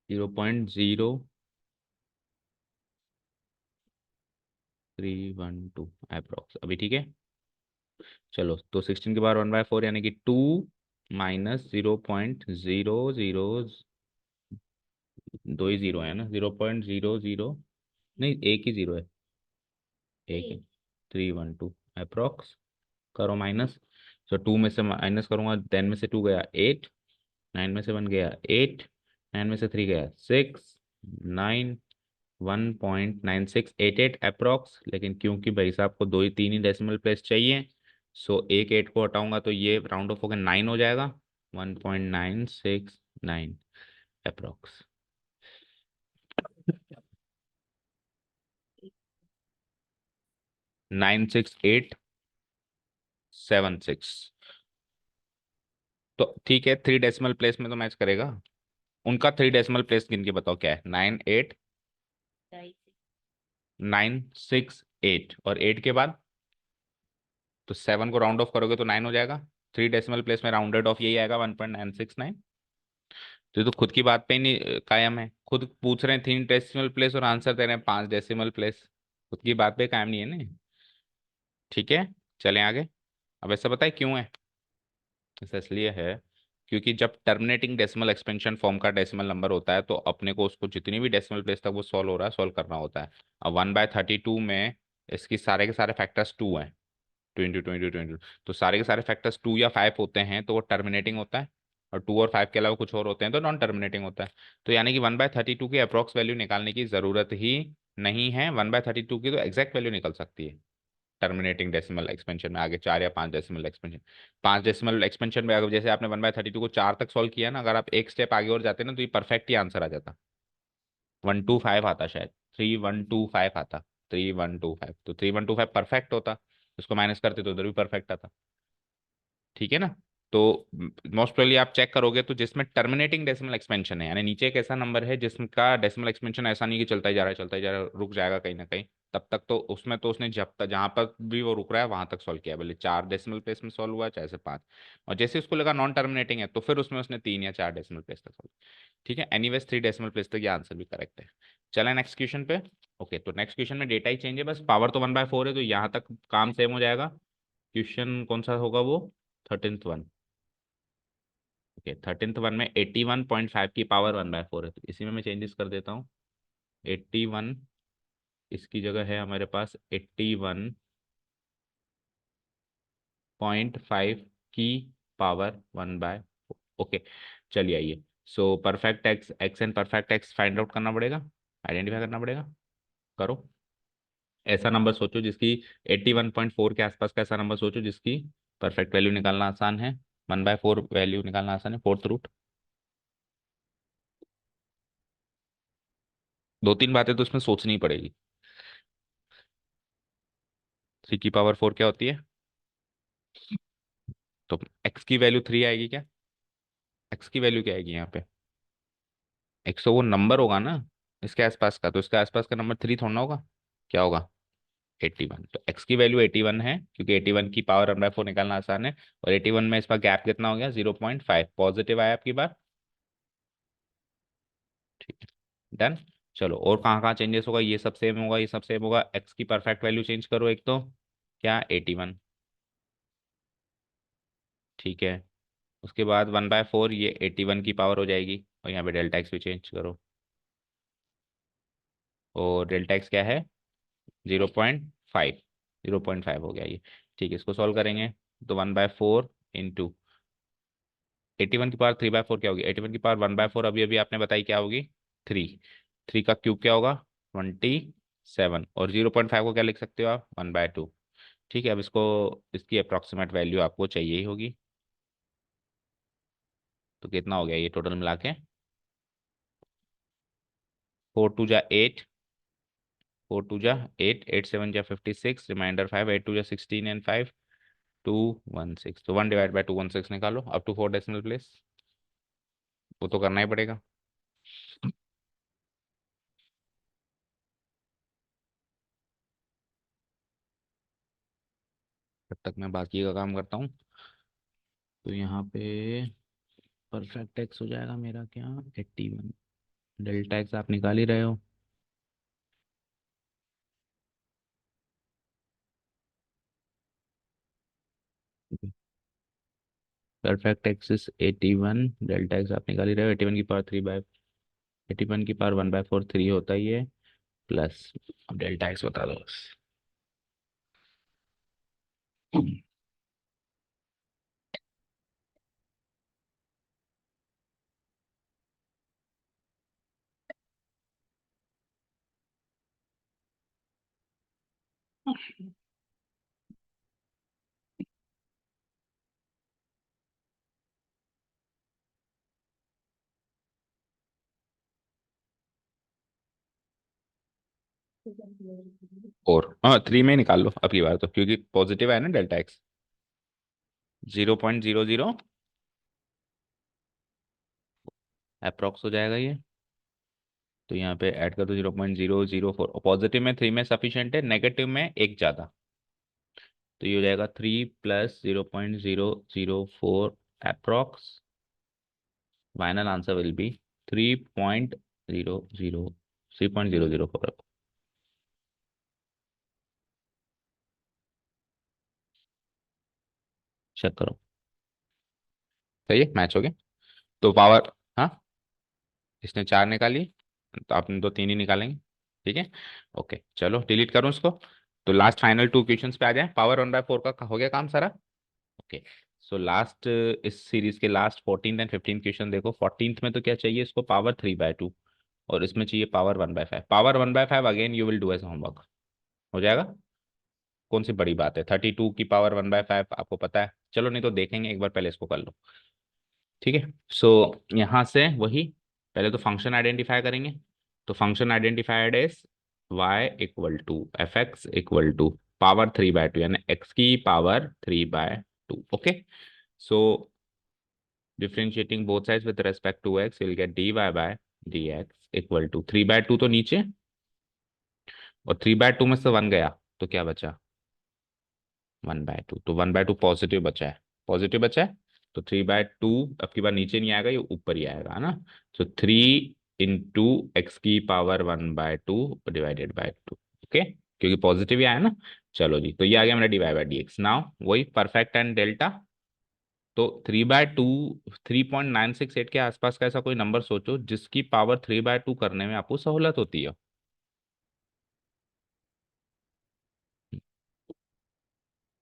0.0312 अप्रोक्स, अभी ठीक है। चलो तो 16 की पावर 1/4 यानी कि 2 माइनस 0.00, दो ही जीरो है ना, 0.00, नहीं एक ही जीरो है, एक है, 312 अप्रोक्स। करो माइनस, तो 2 में से माइनस करूंगा, 10 में से 2 गया 8, 9 में से 1 गया 8, 9 में से 3 गया 6, 9, 1.9688 अप्रोक्स। लेकिन क्योंकि भाई साहब को दो ही तीन ही डेसिमल प्लेस चाहिए, सो एक 8 को हटाऊंगा तो ये राउंड ऑफ होकर 9 हो जाएगा, 1.969 अप्रोक्स। 96876। तो ठीक है, 3 डेसिमल प्लेस में तो मैच करेगा। उनका 3 डेसिमल प्लेस गिन के बताओ क्या है, 98968, और 8 के बाद तो 7 को राउंड ऑफ करोगे तो 9 हो जाएगा। 3 डेसिमल प्लेस में राउंडेड ऑफ यही आएगा 1.969। तो ये तो खुद की बात पे ही नहीं कायम है, खुद पूछ रहे हैं 3 डेसिमल प्लेस और आंसर दे रहे हैं 5 डेसिमल प्लेस, खुद की बात पे कायम नहीं है ना। ठीक है, चलें आगे। अब ऐसा बताए क्यों है, ऐसा इसलिए है क्योंकि जब टर्मिनेटिंग डेसिमल एक्सपेंशन फॉर्म का डेसिमल नंबर होता है तो अपने को उसको जितनी भी डेसिमल प्लेस तक वो सॉल्व हो रहा है सॉल्व करना होता है। अब 1/32 में इसकी सारे के सारे फैक्टर्स 2 हैं, 20 तो सारे के सारे फैक्टर्स 2 या 5 होते हैं तो वो टर्मिनेटिंग होता है, और 2 और 5 के अलावा कुछ और होते हैं तो नॉन टर्मिनेटिंग होता है। तो यानी कि 1/32 की अप्रॉक्स वैल्यू निकालने की जरूरत ही नहीं है, 1/32 की तो एग्जैक्ट वैल्यू निकल सकती है टर्मिनेटिंग डेसिमल एक्सपेंशन में, आगे 4 या 5 डेसिमल एक्सपेंशन। 5 डेसिमल एक्सपेंशन में अगर जैसे आपने 1/32 को 4 तक सॉल्व किया ना, अगर आप एक स्टेप आगे और जाते ना तो ये परफेक्ट ही आंसर आ जाता, 125 आता शायद, 3125 आता, 3125, तो 3125 परफेक्ट होता, उसको माइनस करते तो उधर भी परफेक्ट आता। ठीक है ना। तो मोस्ट प्रोबेबली आप चेक करोगे तो जिसमें टर्मिनेटिंग डेसिमल एक्सपेंशन है, यानी नीचे एक ऐसा नंबर है जिसका डेसिमल एक्सपेंशन ऐसा नहीं कि चलता ही जा रहा है चलता ही जा रहा है, रुक जाएगा कहीं ना कहीं, तब तक तो उसमें तो उसने जब तक जहां पर भी वो रुक रहा है वहां तक सॉल्व किया, भले 4 डेसिमल प्लेस में सॉल्व हुआ चाहे से 5, और जैसे उसको लगा नॉन टर्मिनेटिंग है तो फिर उसमें उसने 3 या 4 डेसिमल प्लेस तक सॉल्व। ठीक है, एनीवेज 3 डेसिमल प्लेस तक ये आंसर भी करेक्ट है। चला नेक्स्ट क्वेश्चन पे। ओके तो नेक्स्ट क्वेश्चन में डेटा ही चेंज है, बस पावर तो 1/4 है तो यहाँ तक काम सेम हो जाएगा। क्वेश्चन कौन सा होगा वो, 13th one. Okay 13th one में 81.5 की पावर 1/4 है, तो इसी में मैं चेंजेस कर देता हूँ। 81, इसकी जगह है हमारे पास 81.5 की पावर 1/4। ओके चलिए आइए, so perfect x x and perfect x find out करना पड़ेगा, आइडेंटिफाई करना पड़ेगा। करो, ऐसा नंबर सोचो जिसकी 81.4 के आसपास का ऐसा नंबर सोचो जिसकी परफेक्ट वैल्यू निकालना आसान है, 1/4 वैल्यू निकालना आसान है, फोर्थ रूट। दो तीन बातें तो इसमें सोचनी पड़ेगी। 3 की पावर 4 क्या होती है, तो एक्स की वैल्यू 3 आएगी क्या, एक्स की वैल्यू क्या आएगी यहाँ पे, एक्स तो वो नंबर होगा ना इसके आसपास का, तो इसके आसपास का नंबर 3 थोड़ा ना होगा, क्या होगा 81, तो एक्स की वैल्यू 81 है क्योंकि 81 की पावर 1/4 निकालना आसान है, और 81 में इसका गैप कितना हो गया 0.5, पॉजिटिव आया आपकी बार। ठीक है, डन। चलो और कहाँ कहाँ चेंजेस होगा, ये सब सेम होगा, ये सब सेम होगा, एक्स की परफेक्ट वैल्यू चेंज करो एक तो क्या 81। ठीक है, उसके बाद 1/4 ये 81 की पावर हो जाएगी, और यहाँ पे डेल्टा एक्स भी चेंज करो, और डेल्टा एक्स क्या है, 0.5, 0.5 हो गया ये। ठीक है, इसको सॉल्व करेंगे तो 1/4 इंटू 81 की पावर 3/4 क्या होगी, 81 की पावर 1/4 अभी अभी आपने बताई क्या होगी, 3। 3 का क्यूब क्या होगा, 27, और 0.5 को क्या लिख सकते हो आप, 1/2। ठीक है, अब इसको, इसकी अप्रॉक्सीमेट वैल्यू आपको चाहिए ही होगी, तो कितना हो गया ये टोटल मिला के, 4 2 जा 8, 4 2 जा 8, 8 7 जा 56, रिमाइंडर 5, 8 2 जा 16 एंड 5 216, तो 1/216 निकालो अप टू 4 डेसिमल प्लेस, वो तो करना ही पड़ेगा। तब तक मैं बाकी का काम करता हूँ। तो यहाँ पे परफेक्ट एक्स हो जाएगा मेरा क्या, 81, डेल्टा एक्स आप निकाल ही रहे हो। Perfect x is 81, delta x आप निकाल ही रहे हो, 81 की पावर 3 होता ही है, प्लस, अब डेल्टा एक्स बता दो बस। और हाँ, 3 में ही निकाल लो अब की बार तो, क्योंकि पॉजिटिव है ना डेल्टा एक्स, 0.00 अप्रॉक्स हो जाएगा ये। तो यहाँ पे ऐड कर दो 0.004, पॉजिटिव में 3 में सफिशियंट है, नेगेटिव में एक ज़्यादा, तो ये हो जाएगा 3 plus 0.004 approx, final answer will be 3.004। Check करो, सही है, मैच हो गया। तो पावर, हाँ, इसने 4 निकाली, तो आपने तो 3 ही निकालेंगे। ठीक है, ओके, चलो डिलीट करूँ इसको। तो लास्ट फाइनल 2 क्वेश्चंस पे आ जाए, पावर 1/4 का हो गया काम सारा। ओके, सो लास्ट, इस सीरीज के लास्ट 14 एंड 15 क्वेश्चन देखो। 14th में तो क्या चाहिए इसको, पावर 3/2, और इसमें चाहिए power 1/5। Power 1/5 again you will do as homework, हो जाएगा, कौन सी बड़ी बात है, 32 की पावर 1/5 आपको पता है, चलो नहीं तो देखेंगे एक बार, पहले इसको कर लो। ठीक है, सो यहाँ से वही, पहले तो फंक्शन आइडेंटिफाई करेंगे। तो function identified is y = f(x) = power 3/2, यानी x की power 3/2। Okay, so differentiating both sides with respect to x, will get dy/dx = 3/2 तो नीचे, और 3/2 में से 1 गया तो क्या बचा, 1/2, तो 1/2 पॉजिटिव बचा है, पॉजिटिव बचा है, तो 3/2 अब की बार नीचे नहीं आएगा, ये ऊपर ही आएगा, है ना। तो 3 × x⁻1/2 ÷ 2। ओके, क्योंकि पॉजिटिव ही आया ना। चलो जी, तो ये आ गया मेरा dy/dx। नाउ वही परफेक्ट एंड डेल्टा, तो 3/2, 3.968 के आसपास का ऐसा कोई नंबर सोचो जिसकी पावर 3/2 करने में आपको सहूलत होती है।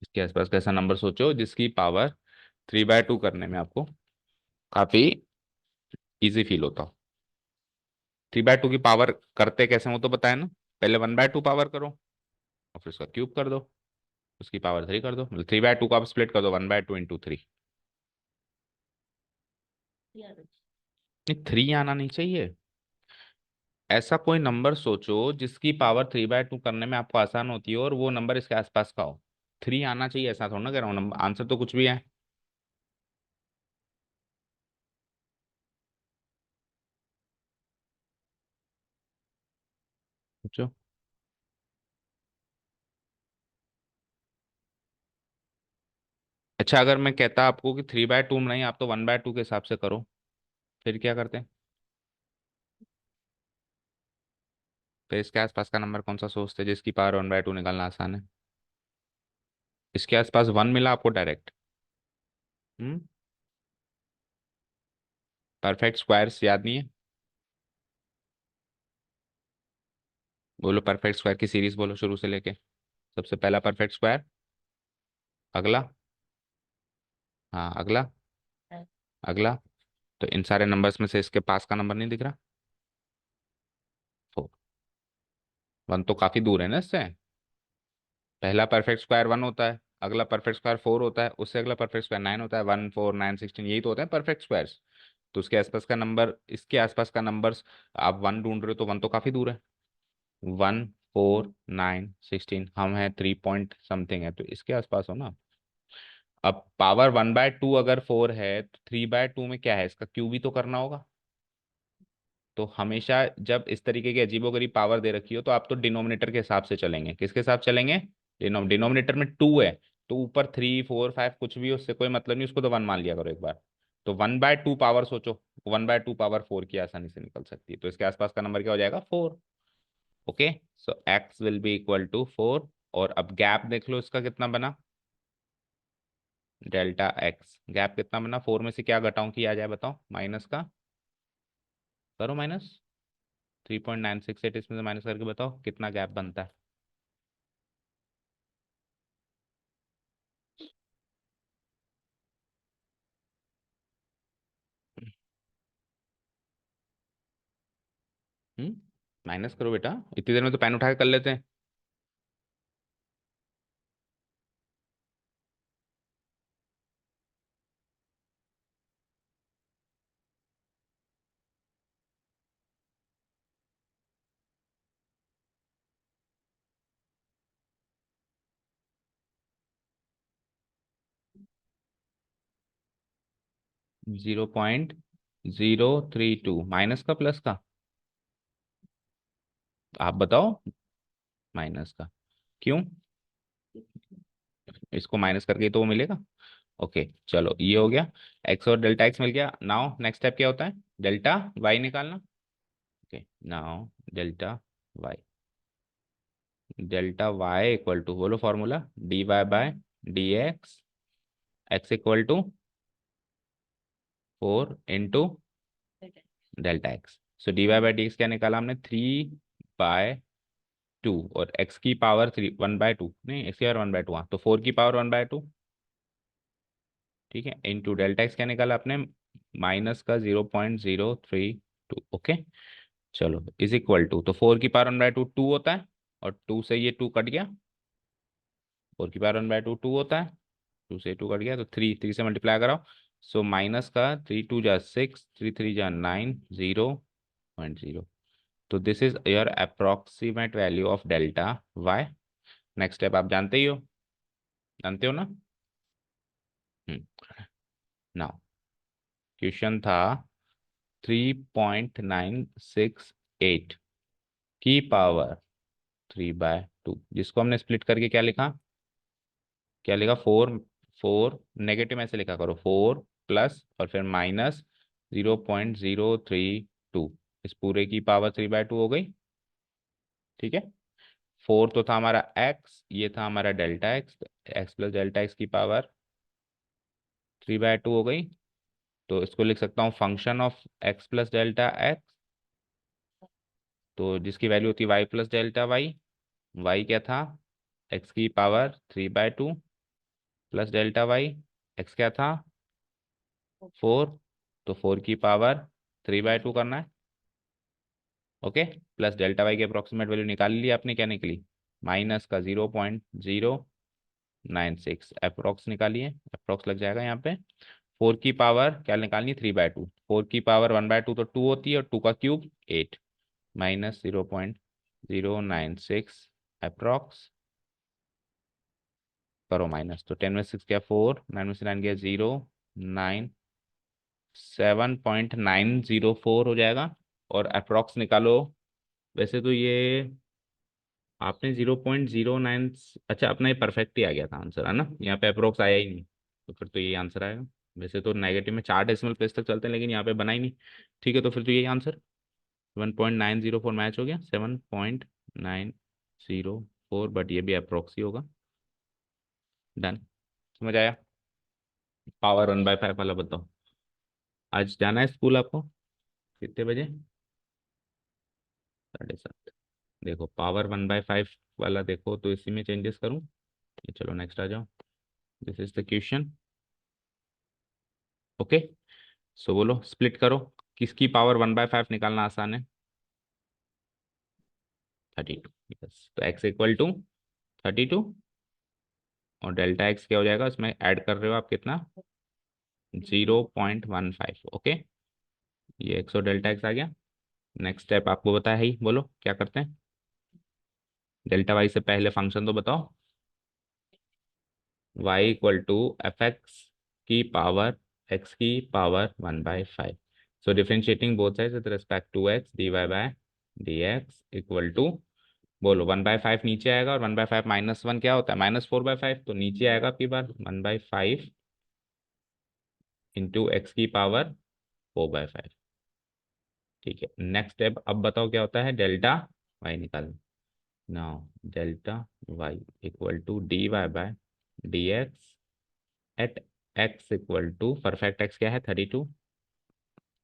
इसके आसपास का ऐसा नंबर सोचो जिसकी पावर 3/2 करने में आपको काफी इजी फील होता हो। 3/2 की पावर करते कैसे हो तो बताया ना, पहले 1/2 पावर करो, और फिर उसका क्यूब कर दो, उसकी पावर 3 कर दो, मतलब 3/2 को आप स्प्लिट कर दो, 1/2 × 3। यार नहीं, 3 आना नहीं चाहिए, ऐसा कोई नंबर सोचो जिसकी पावर 3/2 करने में आपको आसान होती है, और वो नंबर इसके आसपास का हो। 3 आना चाहिए, ऐसा थोड़ा ना कह रहा हूँ, नंबर आंसर तो कुछ भी है। सोचो। अच्छा, अगर मैं कहता आपको कि 3/2 नहीं, आप तो 1/2 के हिसाब से करो, फिर क्या करते हैं, फिर इसके आसपास का नंबर कौन सा सोचते हैं जिसकी पावर 1/2 निकालना आसान है। इसके आसपास 1 मिला आपको डायरेक्ट। हम्म, परफेक्ट स्क्वायर्स याद नहीं है? बोलो परफेक्ट स्क्वायर की सीरीज बोलो शुरू से लेके। सबसे पहला परफेक्ट स्क्वायर। अगला। हाँ अगला। अगला। तो इन सारे नंबर्स में से इसके पास का नंबर नहीं दिख रहा? 4। 1 तो काफी दूर है ना इससे। पहला परफेक्ट स्क्वायर 1 होता है, अगला परफेक्ट स्क्वायर 4 होता है, उससे अगला परफेक्ट स्क्वायर 9 होता है। 1 4 9 16 यही तो होते हैं परफेक्ट स्क्वायर्स। तो उसके आसपास का नंबर, इसके आसपास का नंबर्स, आप 1 ढूंढ रहे हो तो 1 तो काफी दूर है। 1 4 9 16, हम है 3 पॉइंट समथिंग है, तो इसके आसपास हो ना। अब पावर 1/2 अगर 4 है तो 3/2 में क्या है, इसका क्यूब ही तो करना होगा। तो हमेशा जब इस तरीके की अजीबोगरीब पावर दे रखी हो तो आप तो डिनोमिनेटर के हिसाब से चलेंगे। किसके साथ चलेंगे? डिनोमिनेटर में 2 है, तो ऊपर 3 4 5 कुछ भी हो, उससे कोई मतलब नहीं, उसको तो 1 मान लिया करो एक बार। तो 1/2 पावर सोचो, 1/2 पावर 4 की आसानी से निकल सकती है, तो इसके आसपास का नंबर क्या हो जाएगा? 4। Okay, so x will be equal to 4। और अब गैप देख लो इसका कितना बना, डेल्टा एक्स। गैप कितना बना? 4 में से क्या घटाऊं कि आ जाए, बताओ माइनस का। करो माइनस। 3.968, इसमें से माइनस करके बताओ कितना गैप बनता है। हम्म। माइनस करो बेटा, इतनी देर में तो पेन उठा के कर लेते हैं। 0.032 माइनस का प्लस का? आप बताओ। माइनस का। क्यों? इसको माइनस करके ही तो वो मिलेगा। ओके चलो ये हो गया। एक्स और डेल्टा एक्स मिल गया। नाउ नेक्स्ट स्टेप क्या होता है? डेल्टा वाई निकालना। Okay now delta y. Delta y equal to, बोलो formula, d y by d x. X equal to 4 delta x. So d y by d x क्या निकाला हमने? 3/2। और एक्स की पावर 1/2 नहीं, एक्स की पावर 1/2, हाँ, तो 4 की पावर 1/2। ठीक है, इंटू डेल्टा एक्स क्या निकाला आपने? माइनस का 0.032। ओके चलो इज इक्वल टू, तो 4 की पावर 1/2 2 होता है, और 2 से ये 2 कट गया। 4 की पावर 1/2 2 होता है, 2 से 2 कट गया, तो 3 3 से मल्टीप्लाई कराओ। सो माइनस का 3 2 जा 6, 3 3 जा 9, 0.0। तो this is your approximate value of delta y. Next step आप जानते ही हो, जानते हो ना? हम्म। नाउ क्वेश्चन था 3.968 की पावर 3/2, जिसको हमने स्प्लिट करके क्या लिखा? क्या लिखा? 4। 4 नेगेटिव में से लिखा करो, 4 प्लस और फिर माइनस 0.032। इस पूरे की पावर 3/2 हो गई। ठीक है, 4 तो था हमारा एक्स, ये था हमारा delta x. X plus delta x की पावर 3/2 हो गई। तो इसको लिख सकता हूँ function of x plus delta x, तो जिसकी वैल्यू होती है y plus delta y. Y क्या था? एक्स की power 3/2 plus delta y. X क्या था? 4। तो 4 की पावर 3/2 करना है। ओके, प्लस डेल्टा वाई की अप्रोक्सीमेट वैल्यू निकाल ली आपने, क्या निकली? माइनस का 0.096 अप्रोक्स निकालिए, अप्रोक्स लग जाएगा यहाँ पे। 4 की पावर क्या निकालनी? 3/2। 4 की पावर 1/2 तो 2 होती है, और 2 का क्यूब 8, माइनस 0.096 अप्रोक्स। करो माइनस, तो 10 में 6 गया 4, 9 में से 9 गया 0, 9 7.904 हो जाएगा। और अप्रोक्स निकालो। वैसे तो ये आपने 0.09, अच्छा अपना ये परफेक्ट ही आ गया था आंसर, है ना? यहाँ पे अप्रोक्स आया ही नहीं, तो फिर तो यही आंसर आएगा। वैसे तो नेगेटिव में 4 डेसिमल प्लेस तक चलते हैं, लेकिन यहाँ पे बना ही नहीं। ठीक है, तो फिर तो यही आंसर 1.904 मैच हो गया, 7.904, बट ये भी अप्रोक्स ही होगा। डन। समझ आया? पावर 1/5 वाला बताओ। आज जाना है स्कूल आपको? कितने बजे? 7:30। देखो पावर 1/5 वाला देखो तो इसी में चेंजेस करूँ? ये चलो नेक्स्ट आ जाओ। This is the question. Okay, so बोलो स्प्लिट करो। किसकी पावर 1/5 निकालना आसान है? 32। यस, तो x इक्वल टू 32, और डेल्टा एक्स क्या हो जाएगा, उसमें ऐड कर रहे हो आप कितना? 0.15। ओके, ये एक्स और डेल्टा एक्स आ गया। नेक्स्ट स्टेप आपको बताया ही, बोलो क्या करते हैं? डेल्टा वाई से पहले फंक्शन तो बताओ। y equal to f x की पावर x की power 1/5। So differentiating both sides with respect to x dy by dx equal to, बोलो 1/5 नीचे आएगा, और 1/5 -1 क्या होता है? -4/5। तो नीचे आएगा आपकी बार 1/5 इंटू एक्स की पावर 4/5। ठीक है, नेक्स्ट स्टेप अब बताओ क्या होता है? डेल्टा वाई निकालना। Now delta y equal to d y by d x at x equal to, perfect x क्या है? 32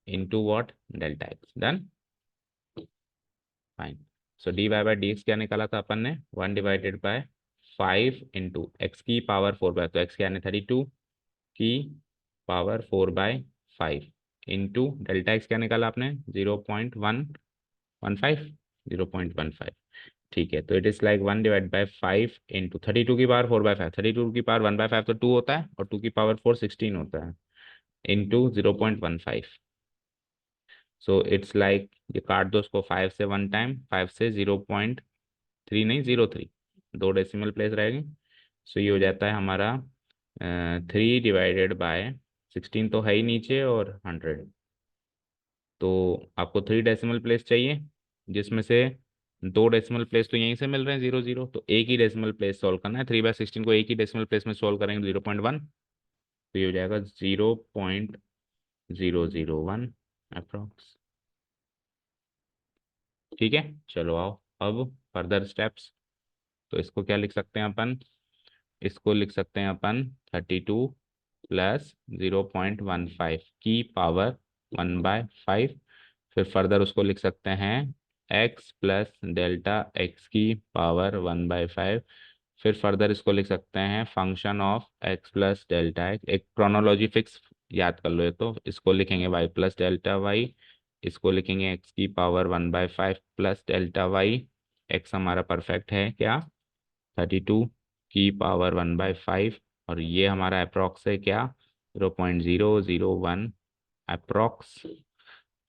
into what? Delta x. Done, fine. So d y by d x क्या निकाला था अपन ने? 1/5 इंटू एक्स की पावर 4/5, तो एक्स क्या है? 32 की पावर 4/5 इंटू डेल्टा एक्स क्या निकाला आपने? 0.115। 0.15। ठीक है, तो इट इज लाइक 1/5 इंटू 32 की पावर 4/5। 32 की पावर 1/5 तो 2 होता है, और 2 की पावर 4 16 होता है, इंटू 0.15। सो इट्स लाइक, ये काट दो उसको 5 से 1 टाइम, 5 से 0.3 नहीं 0.3, 2 डेसिमल प्लेस रहेगी। सो ये हो जाता है हमारा 3/16 तो है ही नीचे, और 100। तो आपको 3 डेसिमल प्लेस चाहिए, जिसमें से 2 डेसिमल प्लेस तो यहीं से मिल रहे हैं 0 0, तो एक ही डेसिमल प्लेस सॉल्व करना है। 3/16 को एक ही डेसिमल प्लेस में सॉल्व करेंगे 0.1, तो ये हो जाएगा 0.001 अप्रोक्स। ठीक है, चलो आओ अब फर्दर स्टेप्स। तो इसको क्या लिख सकते हैं अपन? इसको लिख सकते हैं अपन 32 प्लस 0.15 की पावर 1/5। फिर फर्दर उसको लिख सकते हैं x प्लस डेल्टा एक्स की पावर 1/5। फिर फर्दर इसको लिख सकते हैं function of x plus delta x. एक क्रोनोलॉजी फिक्स याद कर लो, ये तो इसको लिखेंगे y प्लस डेल्टा वाई, इसको लिखेंगे x की power 1/5 plus delta y. x हमारा परफेक्ट है क्या? 32 की पावर 1/5, और ये हमारा अप्रोक्स है क्या? 0.001 अप्रोक्स।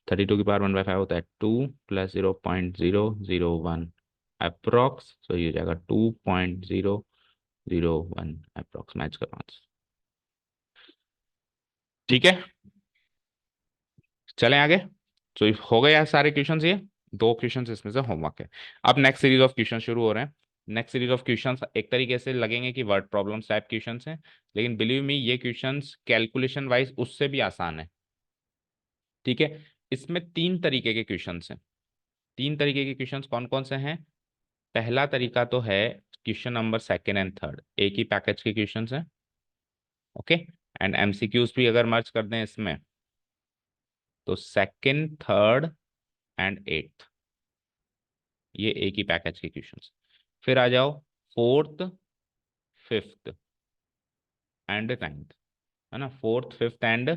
32 की पावर 1/5 होता है 2 प्लस 0.001 अप्रोक्स, तो ये हो जाएगा 2.001 अप्रोक्स। मैच करवा। ठीक है, चलें आगे। तो हो गए यार सारे क्वेश्चंस, ये 2 क्वेश्चंस इसमें से होमवर्क है। अब नेक्स्ट सीरीज ऑफ क्वेश्चन शुरू हो रहे हैं। नेक्स्ट सीरीज ऑफ क्वेश्चंस एक तरीके से लगेंगे कि वर्ड प्रॉब्लम्स टाइप क्वेश्चंस हैं, लेकिन बिलीव मी ये क्वेश्चंस कैलकुलेशन वाइज उससे भी आसान है। ठीक है, इसमें 3 तरीके के क्वेश्चंस हैं। 3 तरीके के क्वेश्चंस कौन कौन से हैं? पहला तरीका तो है question number second and third, एक ही पैकेज के क्वेश्चंस हैं। ओके, एंड एमसीक्यूज भी अगर मर्ज कर दें इसमें, तो सेकेंड थर्ड एंड एट्थ, ये एक ही पैकेज के क्वेश्चंस। फिर आ जाओ फोर्थ फिफ्थ एंड नाइन्थ, है ना? फोर्थ फिफ्थ एंड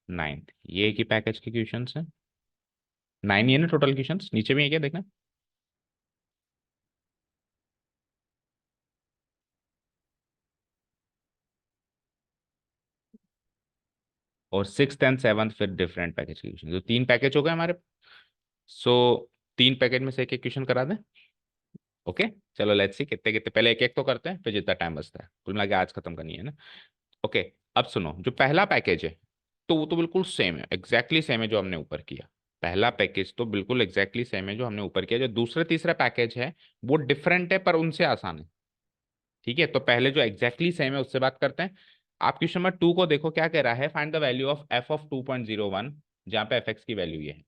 नाइन्थ, ये एक ही पैकेज के क्वेश्चंस हैं। 9 ये ना टोटल क्वेश्चंस, नीचे भी है क्या देखना। और सिक्स एंड सेवन्थ फिर डिफरेंट पैकेज के क्वेश्चन, तो 3 पैकेज हो गए हमारे। सो 3 पैकेज में से एक एक क्वेश्चन करा दें। ओके, चलो लेट्स सी कितने कितने, पहले एक एक तो करते हैं, फिर जितना टाइम बचता है कुल मिला के आज खत्म करनी है ना। ओके, अब सुनो, जो पहला पैकेज है तो वो तो बिल्कुल सेम है, एग्जैक्टली सेम है जो हमने ऊपर किया। पहला पैकेज तो बिल्कुल एग्जैक्टली सेम है जो हमने ऊपर किया। जो दूसरा तीसरा पैकेज है वो डिफरेंट है, पर उनसे आसान है। ठीक है, तो पहले जो एग्जैक्टली सेम है उससे बात करते हैं। आप क्वेश्चन नंबर 2 को देखो, क्या कह रहा है? Find the value of F of 2.01, जहां पे एफ एक्स की वैल्यू ये है।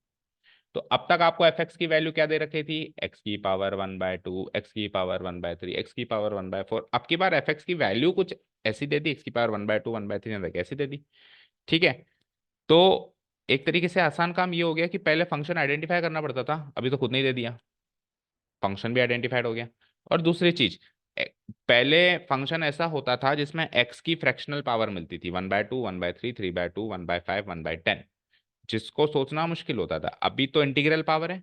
तो अब तक आपको एफ एक्स की वैल्यू क्या दे रखी थी? एक्स की पावर 1/2, एक्स की पावर 1/3, एक्स की पावर 1/4। अब की बार एफ एक्स की वैल्यू कुछ ऐसी दे दी, एक्स की पावर 1/2, 1/3 ऐसी दे दी। ठीक है, तो एक तरीके से आसान काम ये हो गया कि पहले फंक्शन आइडेंटिफाई करना पड़ता था, अभी तो खुद नहीं दे दिया, फंक्शन भी आइडेंटिफाइड हो गया। और दूसरी चीज, पहले फंक्शन ऐसा होता था जिसमें एक्स की फ्रैक्शनल पावर मिलती थी, 1/2, 1/3, 3/2, 1/5, 1/10, जिसको सोचना मुश्किल होता था। अभी तो इंटीग्रल पावर है,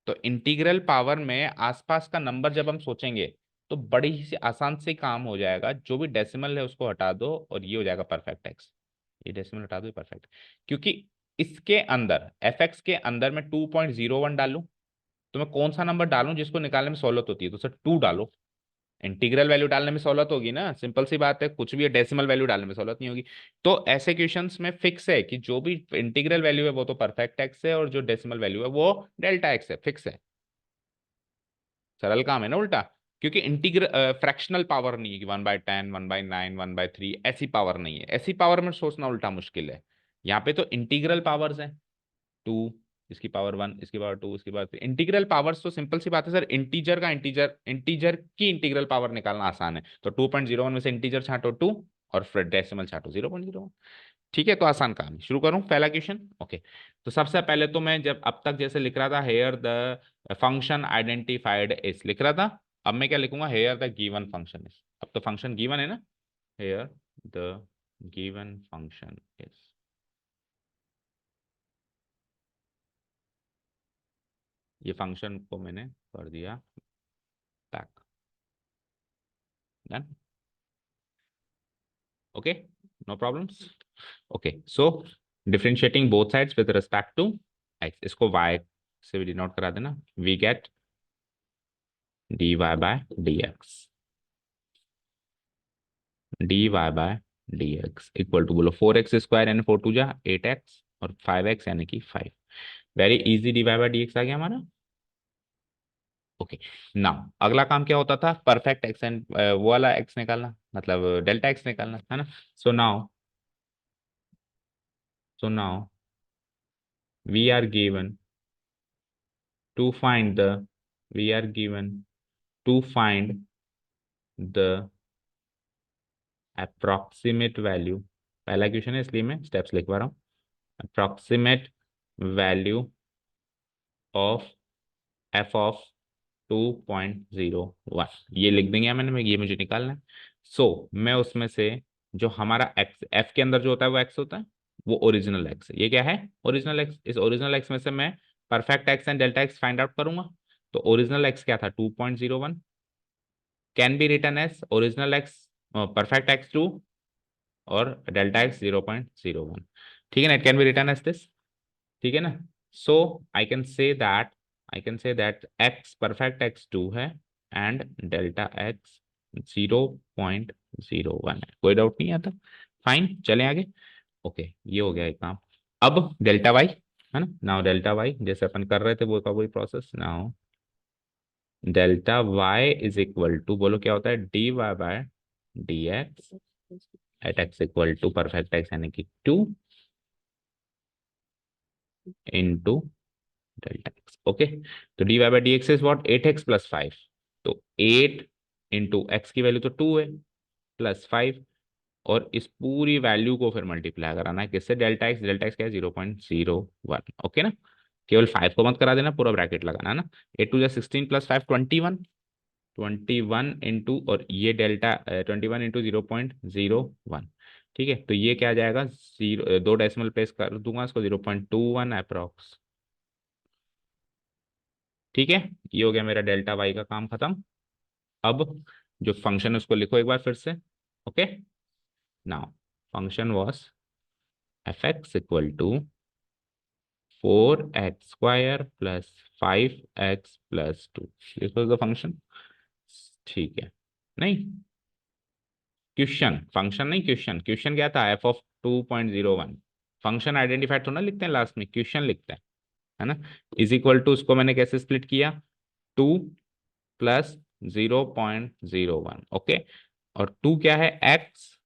तो इंटीग्रल पावर में आसपास का नंबर जब हम सोचेंगे तो बड़ी ही आसान से काम हो जाएगा, जो भी डेसिमल है उसको हटा दो और ये हो जाएगा परफेक्ट एक्स। ये डेसिमल हटा दो, परफेक्ट। क्योंकि इसके अंदर एफ एक्स के अंदर मैं 2.01 डालूं, तो मैं कौन सा नंबर डालूं जिसको निकालने में सहूलत होती है, तो सर 2 डालो। इंटीग्रल वैल्यू डालने में सहूलत होगी ना, सिंपल सी बात है, कुछ भी डेसिमल वैल्यू डालने में सहूलत नहीं होगी। तो ऐसे क्वेश्चंस में फिक्स है कि जो भी इंटीग्रल वैल्यू है वो तो परफेक्ट एक्स है, और जो डेसिमल वैल्यू है वो डेल्टा एक्स है, फिक्स है। सरल काम है ना उल्टा। क्योंकि इंटीग्रल फ्रैक्शनल पावर नहीं है कि 1/10, 1/9, 1/3, ऐसी पावर नहीं है, ऐसी पावर में सोचना उल्टा मुश्किल है। यहाँ पे तो इंटीग्रल पावर्स है, 2, इसकी पावर 1, इसकी पावर 2, इसकी पावर 3। इंटीग्रल पावर्स तो सिंपल सी बात है सर, इंटीजर का इंटीजर, इंटीजर की इंटीग्रल पावर निकालना आसान है। तो 2.01 में से इंटीजर छांटो 2 और फिर डेसिमल छांटो 0.01। ठीक है, तो आसान काम है। शुरू करूं पहला क्वेश्चन। ओके, तो सबसे पहले तो मैं जब अब तक जैसे लिख रहा था here the function identified is लिख रहा था, अब मैं क्या लिखूंगा, here the given function is. अब तो फंक्शन गिवन है ना, here the given function is. ये फंक्शन को मैंने कर दिया back. Done. Okay, no problems. Okay, so differentiating both sides with respect to x, इसको y से भी डिनोट करा देना, we get dy/dx, dy/dx equal to, बोलो 4x² यानी 4 2 जा 8x, और 5x यानी कि 5। वेरी इजी, dy/dx आ गया हमारा। ओके, नाउ अगला काम क्या होता था, परफेक्ट एक्स एंड वो वाला एक्स निकालना, मतलब डेल्टा एक्स निकालना है ना। So now, so now we are given to find the, we are given to find the approximate value। पहला क्वेश्चन है इसलिए मैं स्टेप्स लिखवा रहा हूँ। approximate value of f of 2.01, ये लिख देंगे मैंने, ये मुझे निकालना है। मैं उसमें से जो हमारा एक्स, एफ के अंदर जो होता है वो एक्स होता है, वो ओरिजिनल एक्स है। ये क्या है, ओरिजिनल एक्स। इस ओरिजिनल एक्स में से मैं perfect x and delta x find out करूंगा। तो ओरिजिनल एक्स क्या था, 2.01, can be return as original x perfect x 2 और डेल्टा एक्स 0.01। ठीक है ना, it can be return as this. ठीक है ना। So I can say that, I can say that x perfect x 2 है एंड डेल्टा एक्स 0.01 है। कोई डाउट नहीं आता, फाइन, चलें आगे। ओके, ये हो गया एक काम। अब डेल्टा वाई है ना, नाउ डेल्टा वाई जैसे अपन कर रहे थे वो का वही process. Now delta y is equal to, बोलो क्या होता है, dy/dx at x equal to perfect x यानी कि 2 इंटू डेल्टा एक्स। ओके, तो dy/dx इज व्हाट, 8x + 5। तो 8 इंटू एक्स की वैल्यू तो 2 है, +5, और इस पूरी वैल्यू को फिर मल्टीप्लाई कराना है किससे, डेल्टा एक्स। डेल्टा एक्स क्या है, 0.01। ओके ना, केवल 5 को मत करा देना, पूरा ब्रैकेट लगाना है ना। 8 2 16 + 5 21, 21 इंटू, और ये डेल्टा 21 इंटू 0.01। ठीक है, तो ये क्या आ जाएगा, जीरो, 2 डेसिमल प्लेस कर दूंगा इसको, 0.21 अप्रोक्स। ठीक है, ये हो गया मेरा डेल्टा वाई का काम खत्म। अब जो फंक्शन है उसको लिखो एक बार फिर से। Okay, now function was f x equal to 4x² + 5x + 2। This was the function. ठीक है, नहीं क्वेश्चन, फंक्शन नहीं क्वेश्चन। क्वेश्चन क्या था, एफ ऑफ 2.01। फंक्शन आइडेंटिफाइड थोड़ा लिखते हैं लास्ट में, क्वेश्चन लिखते हैं, है ना। इज इक्वल टू, उसको मैंने कैसे स्प्लिट किया, 2 + 0.01। ओके, और 2 क्या है, एक्स,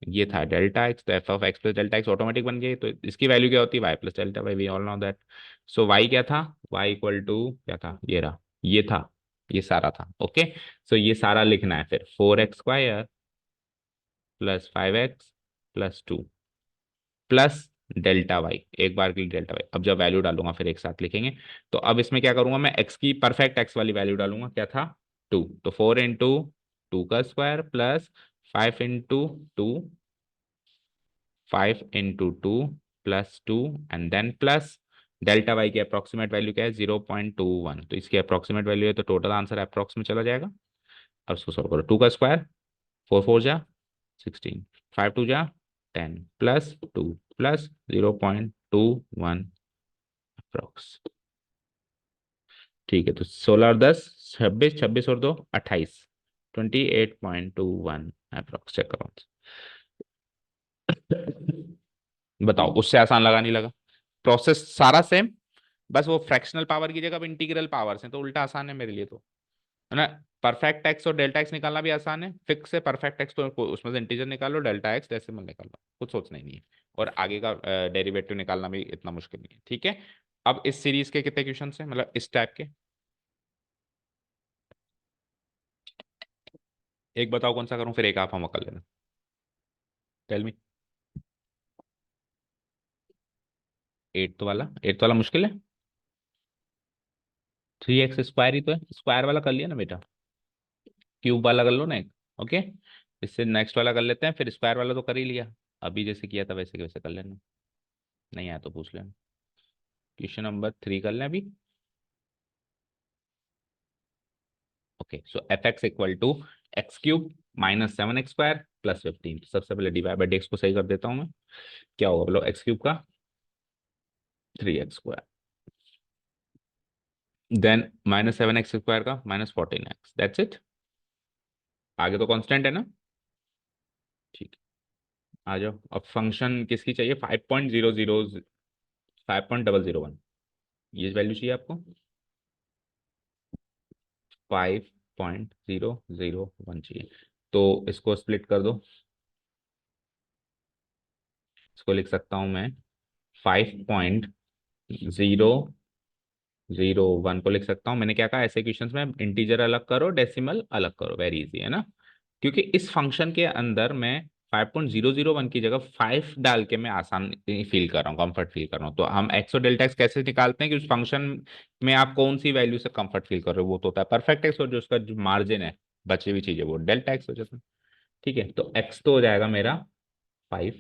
ये था डेल्टा एक्स, तो f of x plus delta x automatic बन गई। तो इसकी वैल्यू क्या होती है, y plus delta y, we all know that. So y क्या था, वाई इक्वल टू क्या था, ये रहा, ये था, ये सारा था। ओके, सो ये सारा लिखना है फिर, 4x² + 5x + 2 plus delta Y, एक बार के लिए डेल्टा वाई। अब जब वैल्यू डालूंगा फिर एक साथ लिखेंगे। तो अब इसमें क्या करूंगा मैं, एक्स की परफेक्ट एक्स वाली वैल्यू डालूंगा, क्या था 2, तो 4 इंटू 2 का square plus 5 into 2, 5 into 2 plus 2, and then plus delta y की अप्रोक्सीमेट वैल्यू क्या है 0.21, तो इसकी अप्रोक्सीमेट वैल्यू है, तो टोटल आंसर अप्रोक्स में चला जाएगा। अब इसको सॉल्व करो, 2 का स्क्वायर 4 4 जा 16, 5 2 जा 10 प्लस 2 प्लस 0.21 अप्रोक्स। ठीक है, तो 16 और 10 26, 26 और 2 28, 28.21 अप्रोक्स। चेक करो, बताओ उससे आसान लगा नहीं लगा? प्रोसेस सारा सेम, बस वो फ्रैक्शनल पावर की जगह अब इंटीग्रल पावर्स हैं, तो उल्टा आसान है मेरे लिए तो, है ना। परफेक्ट एक्स और डेल्टा एक्स निकालना भी आसान है, फिक्स है परफेक्ट एक्स, तो उसमें से इंटीजर निकालो, डेल्टा एक्स डेसिमल निकालो, कुछ सोचना ही नहीं है। और आगे का डेरिवेटिव निकालना भी इतना मुश्किल नहीं है, ठीक है। अब इस सीरीज के कितने क्वेश्चन हैं, मतलब इस टाइप के? एक बताओ कौन सा करूं, फिर एक आप हम कर लेना। Tell me. एट्थ वाला मुश्किल है। 3x स्क्वायर ही तो है, स्क्वायर वाला कर लिया ना बेटा, क्यूब वाला कर लो ना एक। ओके, इससे नेक्स्ट वाला कर लेते हैं, फिर स्क्वायर वाला तो कर ही लिया, अभी जैसे किया था वैसे के वैसे कर लेना, नहीं आया तो पूछ लेना। क्वेश्चन नंबर 3 कर लें अभी। Okay, so f x equal to x³ -7x² plus 15। सबसे पहले डिवाइड बाई dx को सही कर देता हूँ मैं, क्या होगा बोलो, x³ का 3x² देन -7x² का -14x, दैट्स इट। आगे तो कांस्टेंट है ना, ठीक है। आ जाओ, अब फंक्शन किसकी चाहिए, 5.001, ये वैल्यू चाहिए आपको, 5.001 चाहिए, तो इसको स्प्लिट कर दो। इसको लिख सकता हूं मैं, 5.001 को लिख सकता हूं, मैंने क्या कहा ऐसे क्वेश्चंस में इंटीजर अलग करो डेसिमल अलग करो, वेरी इजी है ना। क्योंकि इस फंक्शन के अंदर मैं 5.001 की जगह 5 डाल के मैं आसान फील कर रहा हूँ, कंफर्ट फील कर रहा हूँ। तो हम एक्स और डेल्टा एक्स कैसे निकालते हैं कि उस फंक्शन में आप कौन सी वैल्यू से कंफर्ट फील कर रहे हो, वो तो होता है परफेक्ट एक्स, और जो उसका जो मार्जिन है बची हुई चीज है वो डेल्टा एक्स हो जाता है। ठीक है, तो एक्स तो हो जाएगा मेरा 5,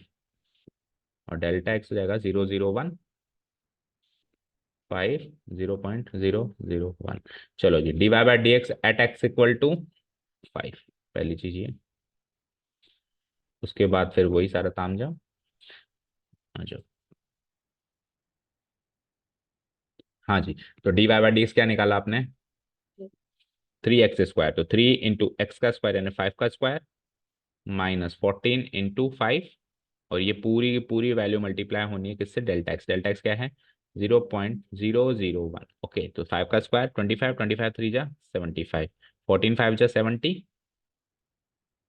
और डेल्टा एक्स हो जाएगा 001, 5, 0.001। चलो जी, dy by d x at x equal to 5, पहली चीज ये। उसके बाद फिर वही सारा ताम जाओ, आ जाओ। हाँ जी, तो डीवाई बाई डी एक्स क्या निकाला आपने, 3x², तो 3 इंटू x का स्क्वायर यानी 5 का स्क्वायर -14 इंटू 5, और ये पूरी की पूरी वैल्यू मल्टीप्लाई होनी है किससे, डेल्टा एक्स। डेल्टा एक्स क्या है 0.001। ओके, तो 5 का स्क्वायर 25, 25 3 जा 75, 14 5 जा 70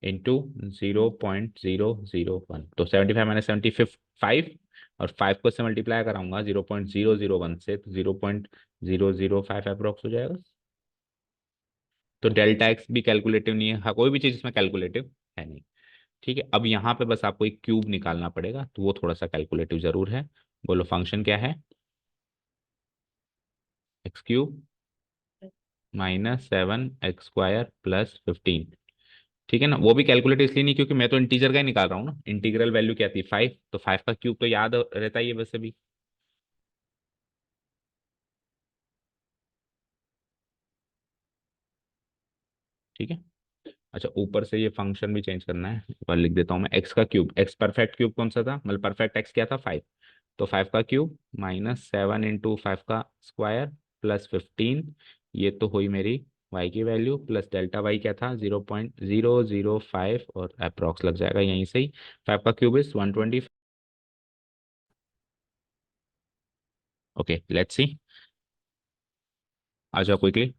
इंटू 0.001, तो 75 - 75 और 5 को से मल्टीप्लाई कराऊंगा 0.001 से, तो 0.005 अप्रोक्स हो जाएगा। तो डेल्टा एक्स भी कैलकुलेटिव नहीं है, हाँ कोई भी चीज इसमें कैलकुलेटिव है नहीं। ठीक है, अब यहाँ पे बस आपको एक क्यूब निकालना पड़ेगा, तो वो थोड़ा सा कैलकुलेटिव जरूर है। बोलो फंक्शन क्या है, x³ -7x² प्लस 15। ठीक है ना, वो भी कैलकुलेटिव इसलिए नहीं क्योंकि मैं तो इंटीजर का ही निकाल रहा हूँ ना, इंटीग्रल वैल्यू क्या थी 5, तो 5 का क्यूब तो याद रहता ही है वैसे भी। ठीक है, अच्छा ऊपर से ये फंक्शन भी चेंज करना है, एक बार लिख देता हूँ मैं, एक्स का क्यूब, एक्स परफेक्ट क्यूब कौन सा था, मतलब परफेक्ट एक्स क्या था 5, तो 5 का क्यूब -7 इंटू 5 का स्क्वायर प्लस 15, ये तो हुई मेरी y की वैल्यू, प्लस डेल्टा y क्या था 0.005, और अप्रोक्स लग जाएगा यहीं से ही, 5 का cube is 120। Okay let's see, आ जाओ क्विकली।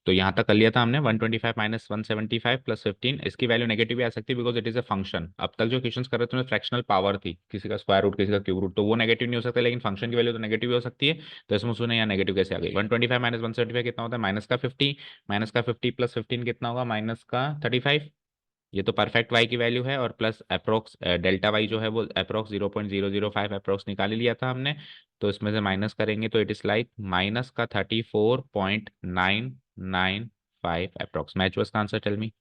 तो यहाँ तक कर लिया था हमने, 125 -175 प्लस 15, इसकी वैल्यू नेगेटिव भी आ सकती है because it is a function. अब तक जो क्वेश्चंस कर रहे थे उसमें फ्रैक्शनल पावर थी, किसी का स्क्वायर रूट किसी का क्यूब रूट, तो वो नेगेटिव नहीं हो सकता, लेकिन फंक्शन की वैल्यू तो नेगेटिव भी हो सकती है। तो इसमें सुने यहाँ नेगेटिव कैसे आ गई, 125 -175 कितना होता है, -का 50, -का 50 प्लस 15 कितना होगा, -का 35। ये तो परफेक्ट वाई की वैल्यू है, और प्लस अप्रोक्स डेल्टा वाई जो है वो अप्रोक्स 0.005 अप्रोक्स निकाल ही लिया था हमने। तो इसमें से माइनस करेंगे तो इट इज लाइक माइनस का 34.995 अप्रोक्स। मैच हुआ इसका आंसर, टेल मी।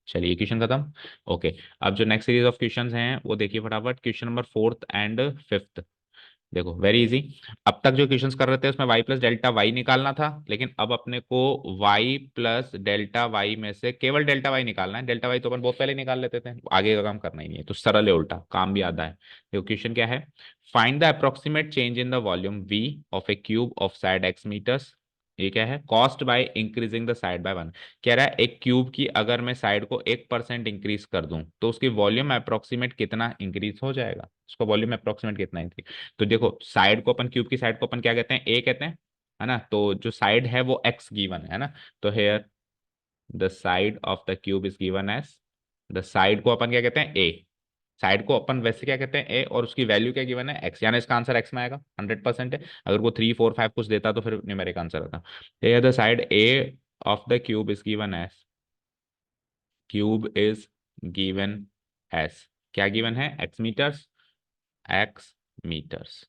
चलिए क्वेश्चन खत्म। ओके, अब जो नेक्स्ट सीरीज ऑफ क्वेश्चंस हैं वो देखिए फटाफट। Question number fourth and fifth, देखो वेरी इजी। अब तक जो क्वेश्चंस कर रहे थे उसमें y प्लस डेल्टा वाई निकालना था, लेकिन अब अपने को y प्लस डेल्टा वाई में से केवल डेल्टा वाई निकालना है। डेल्टा वाई तो अपन बहुत पहले निकाल लेते थे, आगे का काम करना ही नहीं है, तो सरल है, उल्टा काम भी आधा है। देखो क्वेश्चन क्या है, find the approximate change in the volume v of a cube of side x metres. ये क्या है, caused by increasing the side by 1। कह रहा है एक क्यूब की अगर मैं साइड को 1% इंक्रीज कर दूं तो उसकी वॉल्यूम अप्रोक्सीमेट कितना इंक्रीज हो जाएगा, उसका वॉल्यूम अप्रोक्सीमेट कितना इंक्रीज। तो देखो साइड को अपन, क्यूब की साइड को अपन क्या कहते हैं, ए कहते हैं, है ना। तो जो साइड है वो एक्स गिवन है ना। तो here the side of the cube is given as, the side को अपन क्या कहते हैं, ए। साइड को अपन वैसे क्या कहते हैं, ए, और उसकी वैल्यू क्या गिवन है, एक्स, यानी इसका आंसर एक्स में आएगा, 100% है। अगर वो 3 4 5 कुछ देता तो फिर न्यूमेरिक आंसर आता। Here the side a of the cube is given as, cube is given as, क्या गिवन है, एक्स मीटर्स, एक्स मीटर्स।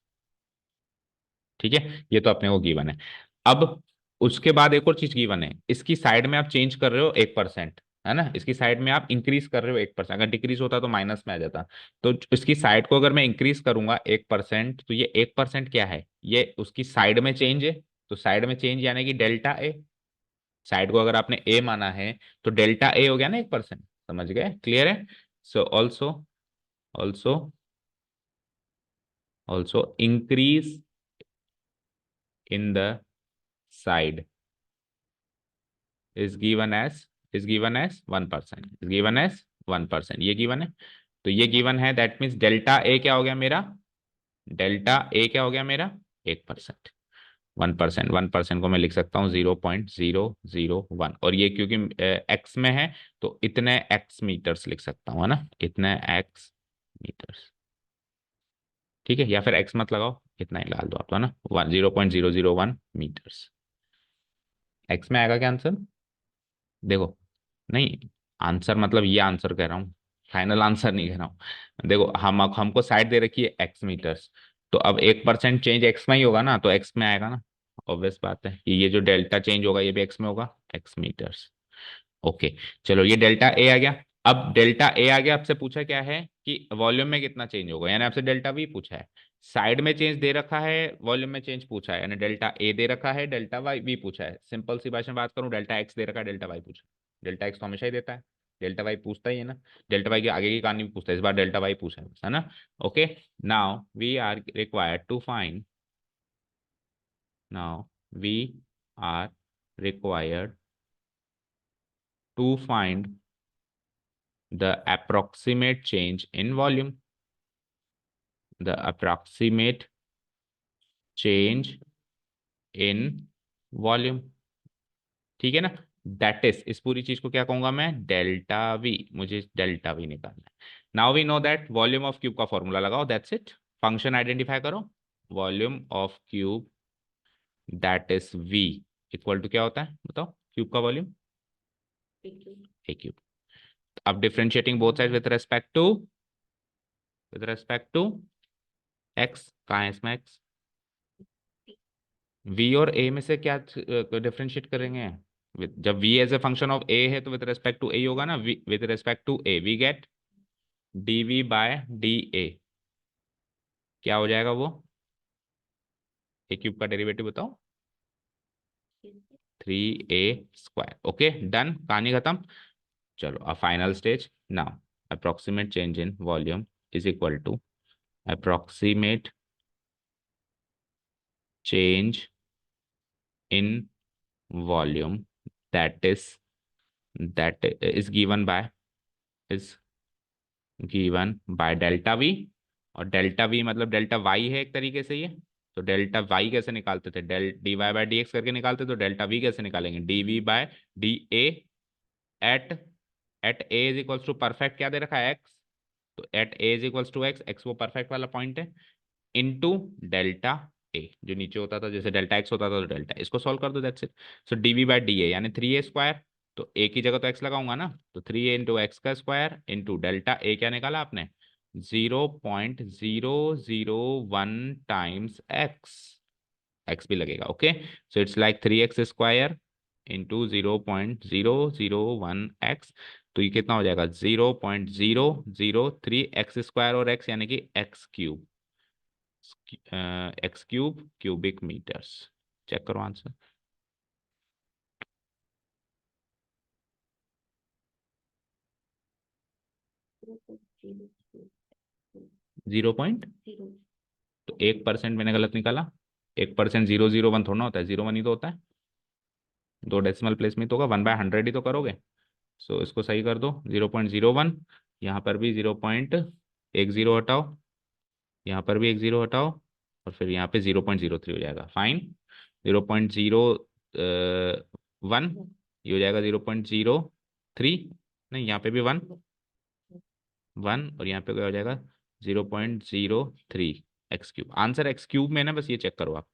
ठीक है, ये तो अपने को गिवन है। अब उसके बाद एक और चीज गिवन है, इसकी साइड में आप चेंज कर रहे हो 1%, है ना। इसकी साइड में आप इंक्रीज कर रहे हो 1%, अगर डिक्रीज होता तो माइनस में आ जाता। तो इसकी साइड को अगर मैं इंक्रीज करूंगा 1%, तो ये 1% क्या है, ये उसकी साइड में चेंज है। तो साइड में चेंज यानी कि डेल्टा ए। साइड को अगर आपने ए माना है तो डेल्टा ए हो गया ना 1%, समझ गए, क्लियर है। So also, also, also increase in the side is given as, is given as 1%, is given as 1%, ये गिवन है। तो ये गिवन है, दैट मीन्स डेल्टा ए क्या हो गया मेरा, डेल्टा ए क्या हो गया मेरा, 1%। 1%, 1% को मैं लिख सकता हूँ 0.001, और ये क्योंकि एक्स में है तो इतने एक्स मीटर्स लिख सकता हूँ, है ना, इतने एक्स मीटर्स। ठीक है, या फिर एक्स मत लगाओ, इतना ही डाल दो आप, तो है ना, 0.001 मीटर्स। एक्स में आएगा क्या आंसर, देखो, नहीं, आंसर मतलब ये आंसर कह रहा हूँ, फाइनल आंसर नहीं कह रहा हूँ। देखो हम हमको साइड दे रखी है एक्स मीटर्स, तो अब 1% चेंज एक्स में ही होगा ना, तो एक्स में आएगा ना, ऑब्वियस बात है कि ये जो डेल्टा चेंज होगा ये भी एक्स में होगा, एक्स मीटर्स। ओके, चलो ये डेल्टा ए आ गया। अब डेल्टा ए आ गया, आपसे पूछा क्या है कि वॉल्यूम में कितना चेंज होगा, यानी आपसे डेल्टा वी पूछा है। साइड में चेंज दे रखा है, वॉल्यूम में चेंज पूछा है, यानी डेल्टा ए दे रखा है, डेल्टा वाई वी पूछा है। सिंपल सी भाषा में बात करूं, डेल्टा एक्स दे रखा है, डेल्टा वाई पूछा है। डेल्टा एक्स तो हमेशा ही देता है, डेल्टा वाई पूछता ही है ना। डेल्टा वाई के आगे की कहानी भी पूछता है, इस बार डेल्टा वाई पूछा है ना। Okay, now we are required to find, now we are required to find the approximate change in volume, the approximate change in volume। ठीक है ना, दैट इज, इस पूरी चीज को क्या कहूंगा मैं, डेल्टा वी, मुझे डेल्टा वी निकालना है। Now we know that volume of cube का फॉर्मूला लगाओ, दैट्स इट। फंक्शन आइडेंटिफाई करो, volume of cube that is v equal to क्या होता है बताओ, क्यूब का वॉल्यूम, ठीक है। A cube. अब differentiating both side with respect to x, कहाँ है इसमें एक्स, v और a में से क्या डिफरेंशिएट करेंगे, जब v as a function of a है तो विद रिस्पेक्ट टू a होगा ना, with respect to a we get dv by da, क्या हो जाएगा वो, a क्यूब का डेरिवेटिव बताओ, ठीक है। 3a²। ओके डन, कहानी खत्म। चलो अब final stage now, approximate change in volume is equal to approximate change in volume that is, that is given by, is given by delta v. और डेल्टा वी मतलब डेल्टा वाई है एक तरीके से ये। तो डेल्टा वाई कैसे निकालते थे, d y by d x करके निकालते, तो डेल्टा वी कैसे निकालेंगे, d v by d a at, at a is equals to perfect क्या दे रखा है एक्स, तो at a is equals to x, x वो परफेक्ट वाला पॉइंट है, इनटू डेल्टा ए जो नीचे होता था, जैसे डेल्टा एक्स होता था तो डेल्टा, इसको सॉल्व कर दो that's it. So d v by d a यानी 3a², तो ए की जगह तो एक्स लगाऊंगा ना, तो 3 × x² इंटू डेल्टा ए क्या निकाला आपने, 0.001 टाइम्स एक्स, एक्स भी लगेगा। Okay, so it's like 3x² into 0.001 x. तो ये कितना हो जाएगा, 0.003 x² और x यानी कि x³ x³ cubic metres. Check करो आंसर। 0. 0.0 तो 1% मैंने गलत निकाला। 1% 0.001 थोड़ा ना होता है, 0.1 ही तो होता है। 2 डेसिमल प्लेस में तो होगा, 1/100 ही तो करोगे। सो इसको सही कर दो, 0.01। यहाँ पर भी 0.10 हटाओ, यहाँ पर भी एक जीरो हटाओ, और फिर यहाँ पे 0.03 हो जाएगा। फाइन, 0.01, ये हो जाएगा 0.03, नहीं यहाँ पे भी 1 और यहाँ पे क्या हो जाएगा, 0.03 x³ आंसर x³ में ना, बस ये चेक करो आप।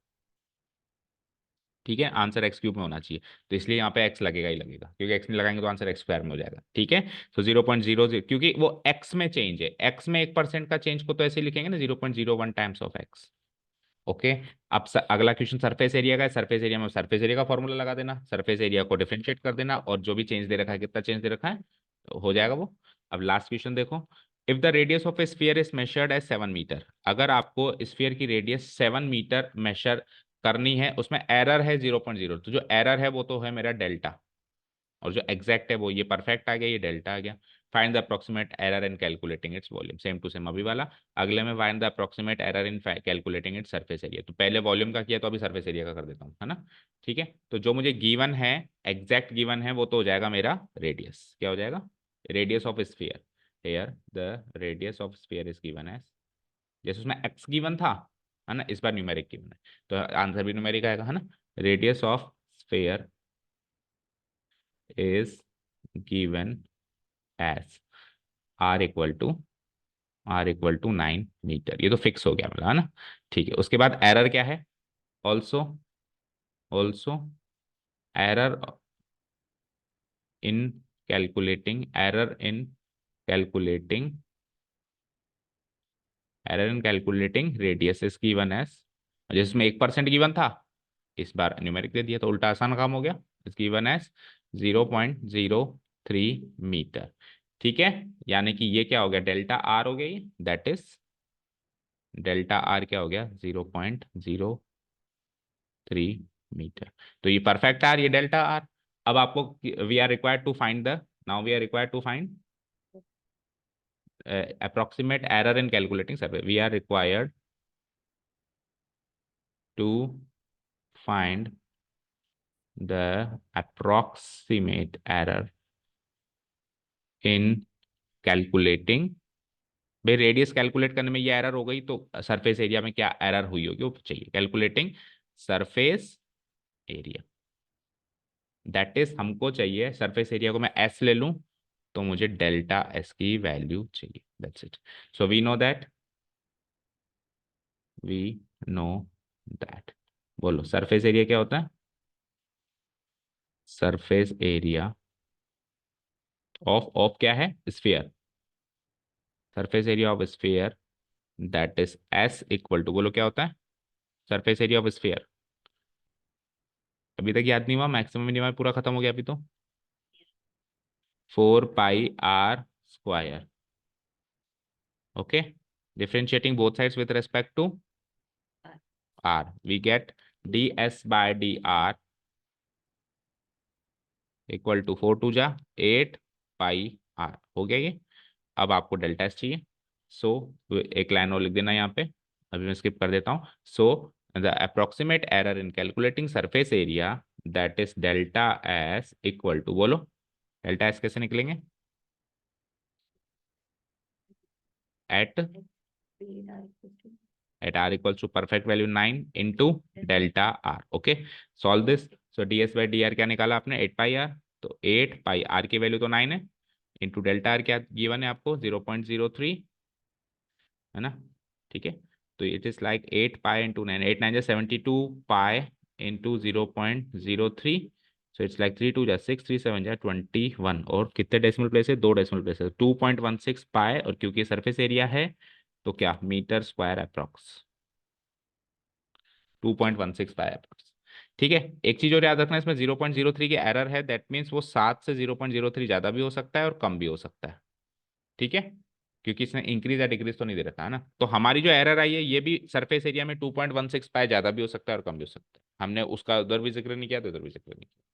ठीक है, आंसर x³ में होना चाहिए, तो इसलिए यहाँ पे x लगेगा ही लगेगा, क्योंकि x नहीं लगाएंगे तो आंसर x² में हो जाएगा। ठीक है, तो 0.00, क्योंकि वो x में चेंज है, x में 1% का चेंज को तो ऐसे लिखेंगे ना, 0.01 टाइम्स ऑफ x। ओके, अब अगला क्वेश्चन सरफेस एरिया का है। सरफेस एरिया में सरफेस एरिया का फॉर्मूला लगा देना, सरफेस एरिया को डिफरेंशिएट कर देना, और जो भी चेंज दे रखा है, कितना चेंज दे रखा है, तो हो जाएगा वो। अब लास्ट क्वेश्चन देखो, if the radius of a sphere is measured as 7 metre, अगर आपको स्फीयर की रेडियस 7 मीटर मेजर करनी है, उसमें एरर है 0.0, तो जो एरर है वो तो है मेरा डेल्टा, और जो एग्जैक्ट है वो ये परफेक्ट आ गया, ये डेल्टा आ गया। Find the approximate error in calculating its volume, same to same अभी वाला। अगले में find the approximate error in calculating its surface area. तो पहले वॉल्यूम का किया, तो अभी सरफेस एरिया का कर देता हूँ, है ना। ठीक है, तो जो मुझे गिवन है, एग्जैक्ट गिवन है, वो तो हो जाएगा मेरा रेडियस। क्या हो जाएगा, radius of sphere. Here the radius of sphere is given as, जैसे उसमें एक्स गिवन था, है ना, इस बार न्यूमेरिक गिवन है, तो आंसर भी न्यूमेरिक आएगा, है ना। Radius of sphere is given as r equal to 9 metre, ये तो फिक्स हो गया मेरा, है ना। ठीक है, उसके बाद एरर क्या है, also also error in calculating, calculating calculating radius is given as, जिसमें 1% गिवन था, इस बार न्यूमेरिक दे दिया, तो उल्टा आसान काम हो गया। Is given as 0.03 metre. ठीक है, यानी कि ये क्या हो गया, डेल्टा आर हो गया, ये दैट इज डेल्टा आर क्या हो गया, 0.03 मीटर। तो ये परफेक्ट आर, ये डेल्टा आर। अब आपको, we are required to find the, now we are required to find approximate error in calculating survey, we are required to find the approximate error in calculating। भाई रेडियस कैलकुलेट करने में ये एरर हो गई, तो सरफेस एरिया में क्या एरर हुई होगी वो चाहिए, calculating surface area, that is हमको चाहिए, सरफेस एरिया को मैं एस ले लूं, तो मुझे डेल्टा एस की वैल्यू चाहिए, that's it. So we know that, बोलो सरफेस एरिया क्या होता है, सरफेस एरिया ऑफ क्या है, sphere, surface area of sphere, that is S equal to, बोलो क्या होता है, सरफेस एरिया ऑफ स्फीयर। अभी तक याद नहीं हुआ, मैक्सिमम मिनिमम पूरा खत्म हो गया अभी तो। 4 pi r² okay, differentiating both sides with respect to r, we get ds/dr equal to 4 2 8 pi r हो गया ये। अब आपको डेल्टा एस चाहिए, सो एक लाइन और लिख देना यहाँ पे, अभी मैं स्किप कर देता हूँ। So the approximate error in calculating surface area, that is delta S equal to, बोलो डेल्टा एस कैसे निकलेंगे, एट r equals to perfect value 9 into delta r। Okay, solve this. So ds/dr क्या निकाला आपने, 8 pi r, तो 8 pi r की वैल्यू तो 9 है, इंटू डेल्टा आर क्या गिवन है आपको, 0.03, है ना। ठीक है, तो it is like 8 pi into 9, 8 9 72 pi into 0.03, so it's like 3 2 जा 6, 3 7 जा 21, और कितने डेसिमल प्लेस है, 2 डेसिमल प्लेस है, 2.16 पाए, और क्योंकि सरफेस एरिया है तो क्या, मीटर स्क्वायर अप्रॉक्स, 2.16 पाए अप्रॉक्स। ठीक है, एक चीज और याद रखना, इसमें 0.03 की एरर है, दैट मीन्स वो 7 से 0.03 ज्यादा भी हो सकता है और कम भी हो सकता है। ठीक है, क्योंकि इसने इंक्रीज या डिक्रीज तो नहीं दे रखा है ना, तो हमारी जो एरर आई है ये भी सरफेस एरिया में 2.16 पाए, ज्यादा भी हो सकता है और कम भी हो सकता है, हमने उसका उधर भी जिक्र नहीं किया तो उधर भी जिक्र नहीं किया।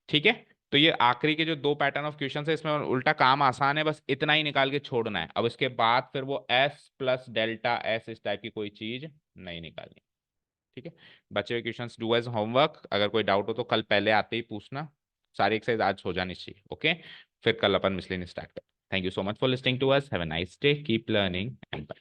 ठीक है, तो ये आखिरी के जो दो पैटर्न ऑफ क्वेश्चन है, इसमें उल्टा काम आसान है, बस इतना ही निकाल के छोड़ना है, अब इसके बाद फिर वो एस प्लस डेल्टा एस इस टाइप की कोई चीज नहीं निकालनी। ठीक है, बचे हुए क्वेश्चंस डू एज होमवर्क, अगर कोई डाउट हो तो कल पहले आते ही पूछना, सारी एक्सरसाइज आज हो जानी चाहिए। ओके, फिर कल अपन मिसलिनियस स्टार्ट करें। Thank you so much for listening to us, have a nice day, keep learning and bye.